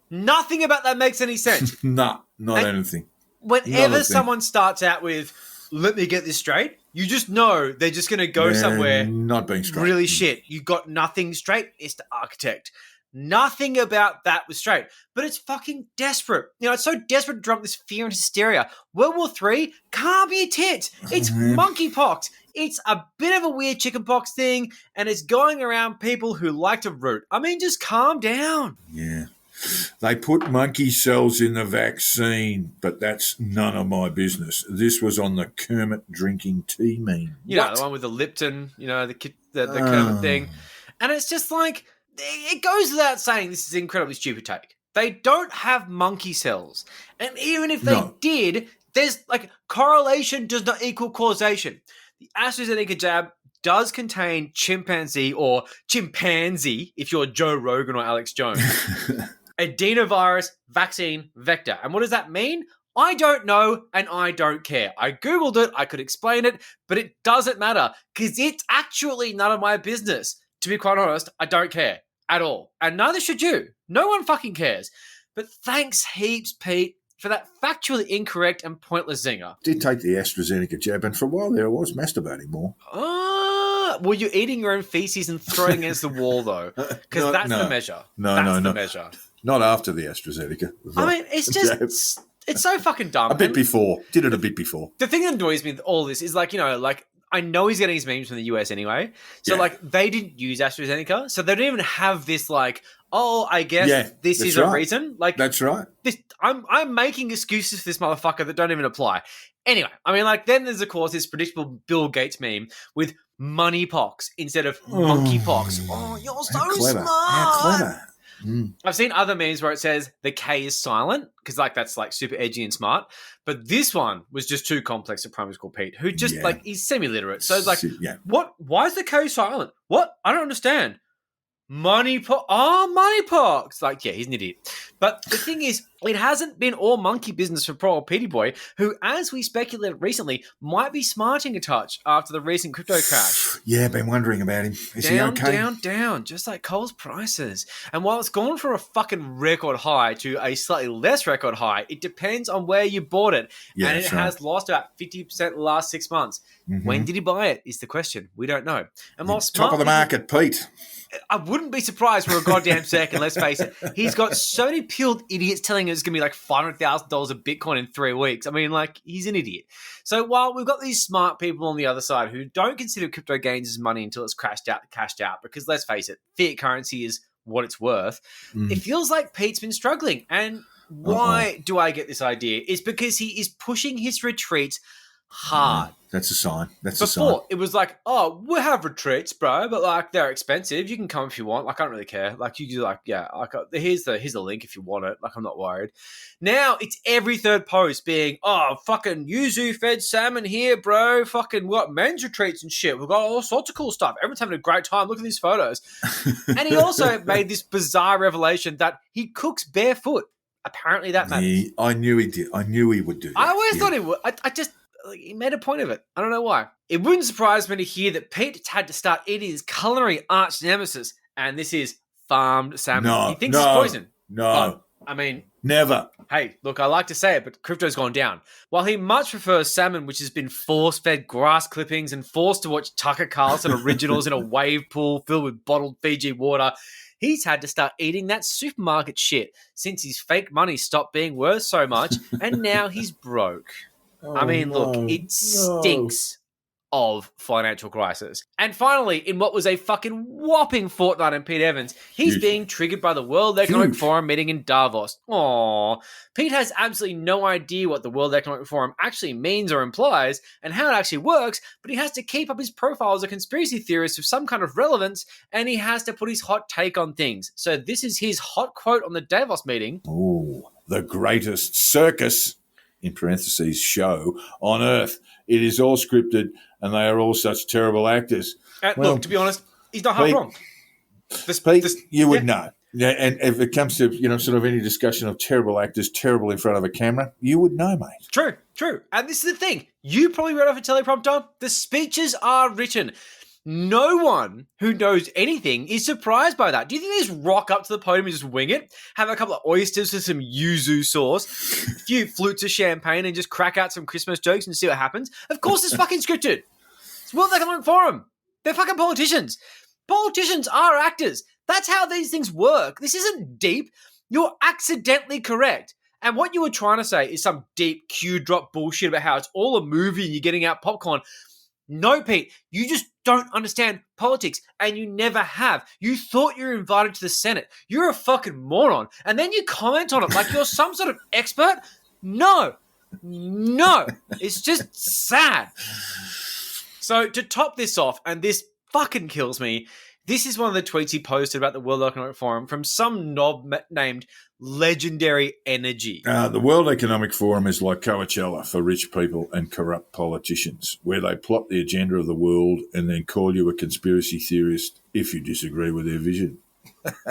Nothing about that makes any sense. Not anything. Whenever someone starts out with, let me get this straight, you just know they're just going to go somewhere not being straight. Really shit. You got nothing straight, Mr. Architect. Nothing about that was straight. But it's fucking desperate. It's so desperate to drum this fear and hysteria. World War III can't be a tit. It's monkeypox. It's a bit of a weird chickenpox thing, and it's going around people who like to root. I mean, just calm down. Yeah. They put monkey cells in the vaccine, but that's none of my business. This was on the Kermit drinking tea meme. The one with the Lipton, the Kermit thing. And it's just like, it goes without saying this is an incredibly stupid take. They don't have monkey cells. And even if they did, there's correlation does not equal causation. The AstraZeneca jab does contain chimpanzee if you're Joe Rogan or Alex Jones. Adenovirus vaccine vector. And what does that mean? I don't know, and I don't care. I Googled it, I could explain it, but it doesn't matter, because it's actually none of my business. To be quite honest, I don't care at all. And neither should you. No one fucking cares. But thanks heaps, Pete, for that factually incorrect and pointless zinger. Did take the AstraZeneca jab, and for a while there I was masturbating more. Well, you're eating your own feces and throwing against the wall, though, because that's the measure. That's the measure. Not after the AstraZeneca. I mean, it's just, it's so fucking dumb. Did it a bit before. The thing that annoys me with all this is I know he's getting his memes from the US anyway. So they didn't use AstraZeneca. So they don't even have this I guess this is a reason. That's right. I'm making excuses for this motherfucker that don't even apply. Anyway, I mean, then there's, of course, this predictable Bill Gates meme with moneypox instead of monkeypox. Oh, you're so smart. How clever. I've seen other memes where it says the K is silent because that's super edgy and smart. But this one was just too complex for primary school Pete, who just he's semi-literate. So it's what? Why is the K silent? What? I don't understand. Moneypox. Like, yeah, he's an idiot. But the thing is, it hasn't been all monkey business for poor old Petey Boy, who, as we speculated recently, might be smarting a touch after the recent crypto crash. Yeah, been wondering about him. Is he okay? Down, just like coal's prices. And while it's gone from a fucking record high to a slightly less record high, it depends on where you bought it. Yeah, and it has lost about 50% the last 6 months. Mm-hmm. When did he buy it is the question. We don't know. And while Top of the market, Pete. I wouldn't be surprised for a goddamn second, let's face it. He's got so many peeled idiots telling us it's going to be like $500,000 of Bitcoin in 3 weeks. I mean, like, he's an idiot. So while we've got these smart people on the other side who don't consider crypto gains as money until it's cashed out, because let's face it, fiat currency is what it's worth, it feels like Pete's been struggling. And why do I get this idea? It's because he is pushing his retreats hard. That's a sign. Before, it was like, oh, we'll have retreats, bro, but like they're expensive. You can come if you want. Like, I don't really care. Like, you do like, yeah, like here's the link if you want it. Like, I'm not worried. Now it's every third post being, oh, fucking yuzu fed salmon here, bro. Fucking we got men's retreats and shit. We've got all sorts of cool stuff. Everyone's having a great time. Look at these photos. And he also made this bizarre revelation that he cooks barefoot. Apparently that matters. I knew he did. I knew he would do that. I always thought he would. I just... he made a point of it. I don't know why. It wouldn't surprise me to hear that Pete had to start eating his culinary arch nemesis, and this is farmed salmon. He thinks it's poison. No. I mean... never. Hey, look, I like to say it, but crypto's gone down. While he much prefers salmon, which has been force-fed grass clippings and forced to watch Tucker Carlson originals in a wave pool filled with bottled Fiji water, he's had to start eating that supermarket shit since his fake money stopped being worth so much, and now he's broke. I mean, look, it stinks of financial crisis. And finally, in what was a fucking whopping fortnight in Pete Evans, he's being triggered by the World Economic Forum meeting in Davos. Aww. Pete has absolutely no idea what the World Economic Forum actually means or implies and how it actually works, but he has to keep up his profile as a conspiracy theorist with some kind of relevance, and he has to put his hot take on things. So this is his hot quote on the Davos meeting. Ooh, the greatest circus, in parentheses, show on earth. It is all scripted, and they are all such terrible actors. Look, to be honest, he's not half wrong. You would know. Yeah, and if it comes to, sort of any discussion of terrible actors, terrible in front of a camera, you would know, mate. True. And this is the thing. You probably read off a teleprompter. The speeches are written. No one who knows anything is surprised by that. Do you think they just rock up to the podium and just wing it? Have a couple of oysters with some yuzu sauce, a few flutes of champagne, and just crack out some Christmas jokes and see what happens? Of course it's fucking scripted. It's World Economic Forum. They're fucking politicians. Politicians are actors. That's how these things work. This isn't deep. You're accidentally correct. And what you were trying to say is some deep cue drop bullshit about how it's all a movie and you're getting out popcorn. No, Pete, you just don't understand politics, and you never have. You thought you were invited to the Senate. You're a fucking moron. And then you comment on it like you're some sort of expert? No. It's just sad. So to top this off, and this fucking kills me, this is one of the tweets he posted about the World Economic Forum from some knob named Legendary Energy. The World Economic Forum is like Coachella for rich people and corrupt politicians, where they plot the agenda of the world and then call you a conspiracy theorist if you disagree with their vision.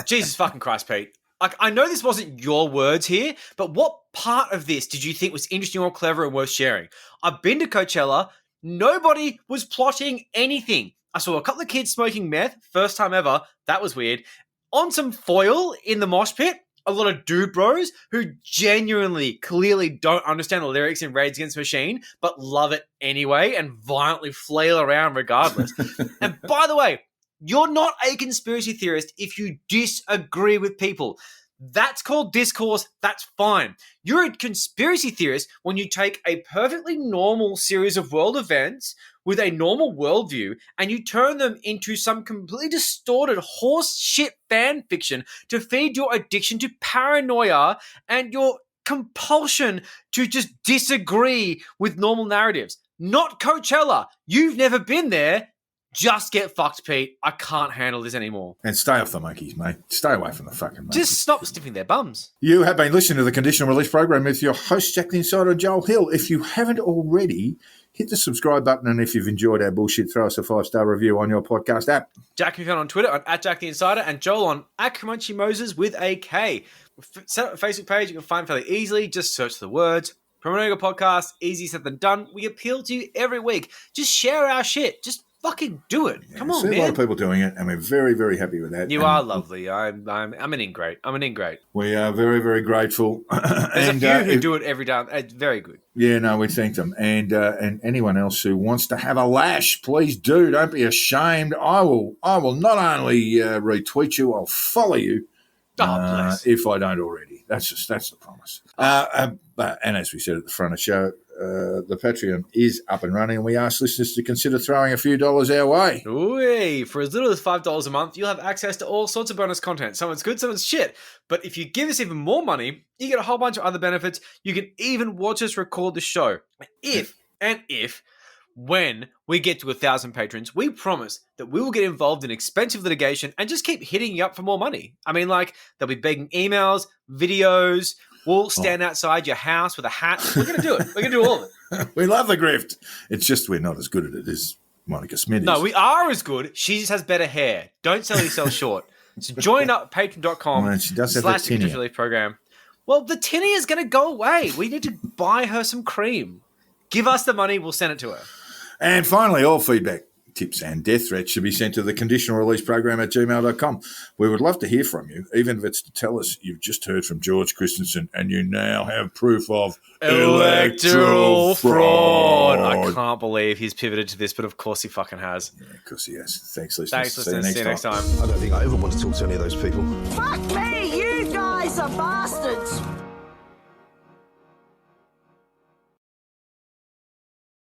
Jesus fucking Christ, Pete. I know this wasn't your words here, but what part of this did you think was interesting or clever and worth sharing? I've been to Coachella. Nobody was plotting anything. I saw a couple of kids smoking meth, first time ever. That was weird. On some foil in the mosh pit, a lot of dude bros who genuinely, clearly don't understand the lyrics in Rage Against the Machine, but love it anyway and violently flail around regardless. And by the way, you're not a conspiracy theorist if you disagree with people. That's called discourse. That's fine. You're a conspiracy theorist when you take a perfectly normal series of world events with a normal worldview and you turn them into some completely distorted horse shit fan fiction to feed your addiction to paranoia and your compulsion to just disagree with normal narratives. Not Coachella. You've never been there. Just get fucked, Pete. I can't handle this anymore. And stay off the monkeys, mate. Stay away from the fucking monkeys. Just stop sniffing their bums. You have been listening to the Conditional Release program with your host, Jack the Insider, Joel Hill. If you haven't already, hit the subscribe button. And if you've enjoyed our bullshit, throw us a 5-star review on your podcast app. Jack can be found on Twitter on @JackTheInsider and Joel on @CrunchyMoses with a K. Set up a Facebook page you can find fairly easily. Just search the words Promoting a Podcast. Easy said than done. We appeal to you every week. Just share our shit. Just fucking do it. Come on, man. A lot of people doing it, and we're very, very happy with that. You are lovely. I'm an ingrate. I'm an ingrate. We are very, very grateful. There's a few who do it every day. It's very good. Yeah, no, we thank them. And anyone else who wants to have a lash, please do. Don't be ashamed. I will not only retweet you, I'll follow you. If I don't already. That's the promise. And as we said at the front of the show, the Patreon is up and running, and we ask listeners to consider throwing a few dollars our way. Ooh, for as little as $5 a month, you'll have access to all sorts of bonus content. Some of it's good, some of it's shit. But if you give us even more money, you get a whole bunch of other benefits. You can even watch us record the show. When we get to 1,000 patrons, we promise that we will get involved in expensive litigation and just keep hitting you up for more money. I mean, like, they'll be begging emails, videos. We'll stand outside your house with a hat. We're going to do it. We're going to do all of it. We love the grift. It's just we're not as good at it as Monica Smit is. No, we are as good. She just has better hair. Don't sell yourself short. So join up patreon.com Well, she does have the tinea. /Conditional Relief program. Well, the tinny is going to go away. We need to buy her some cream. Give us the money. We'll send it to her. And finally, all feedback, tips and death threats should be sent to the conditional release program at gmail.com. We would love to hear from you, even if it's to tell us you've just heard from George Christensen and you now have proof of electoral fraud. I can't believe he's pivoted to this, but of course he fucking has. Yeah, of course he has. Thanks, listeners. Thanks, listeners. See you next time. I don't think I ever want to talk to any of those people. Fuck me, you guys are bastards.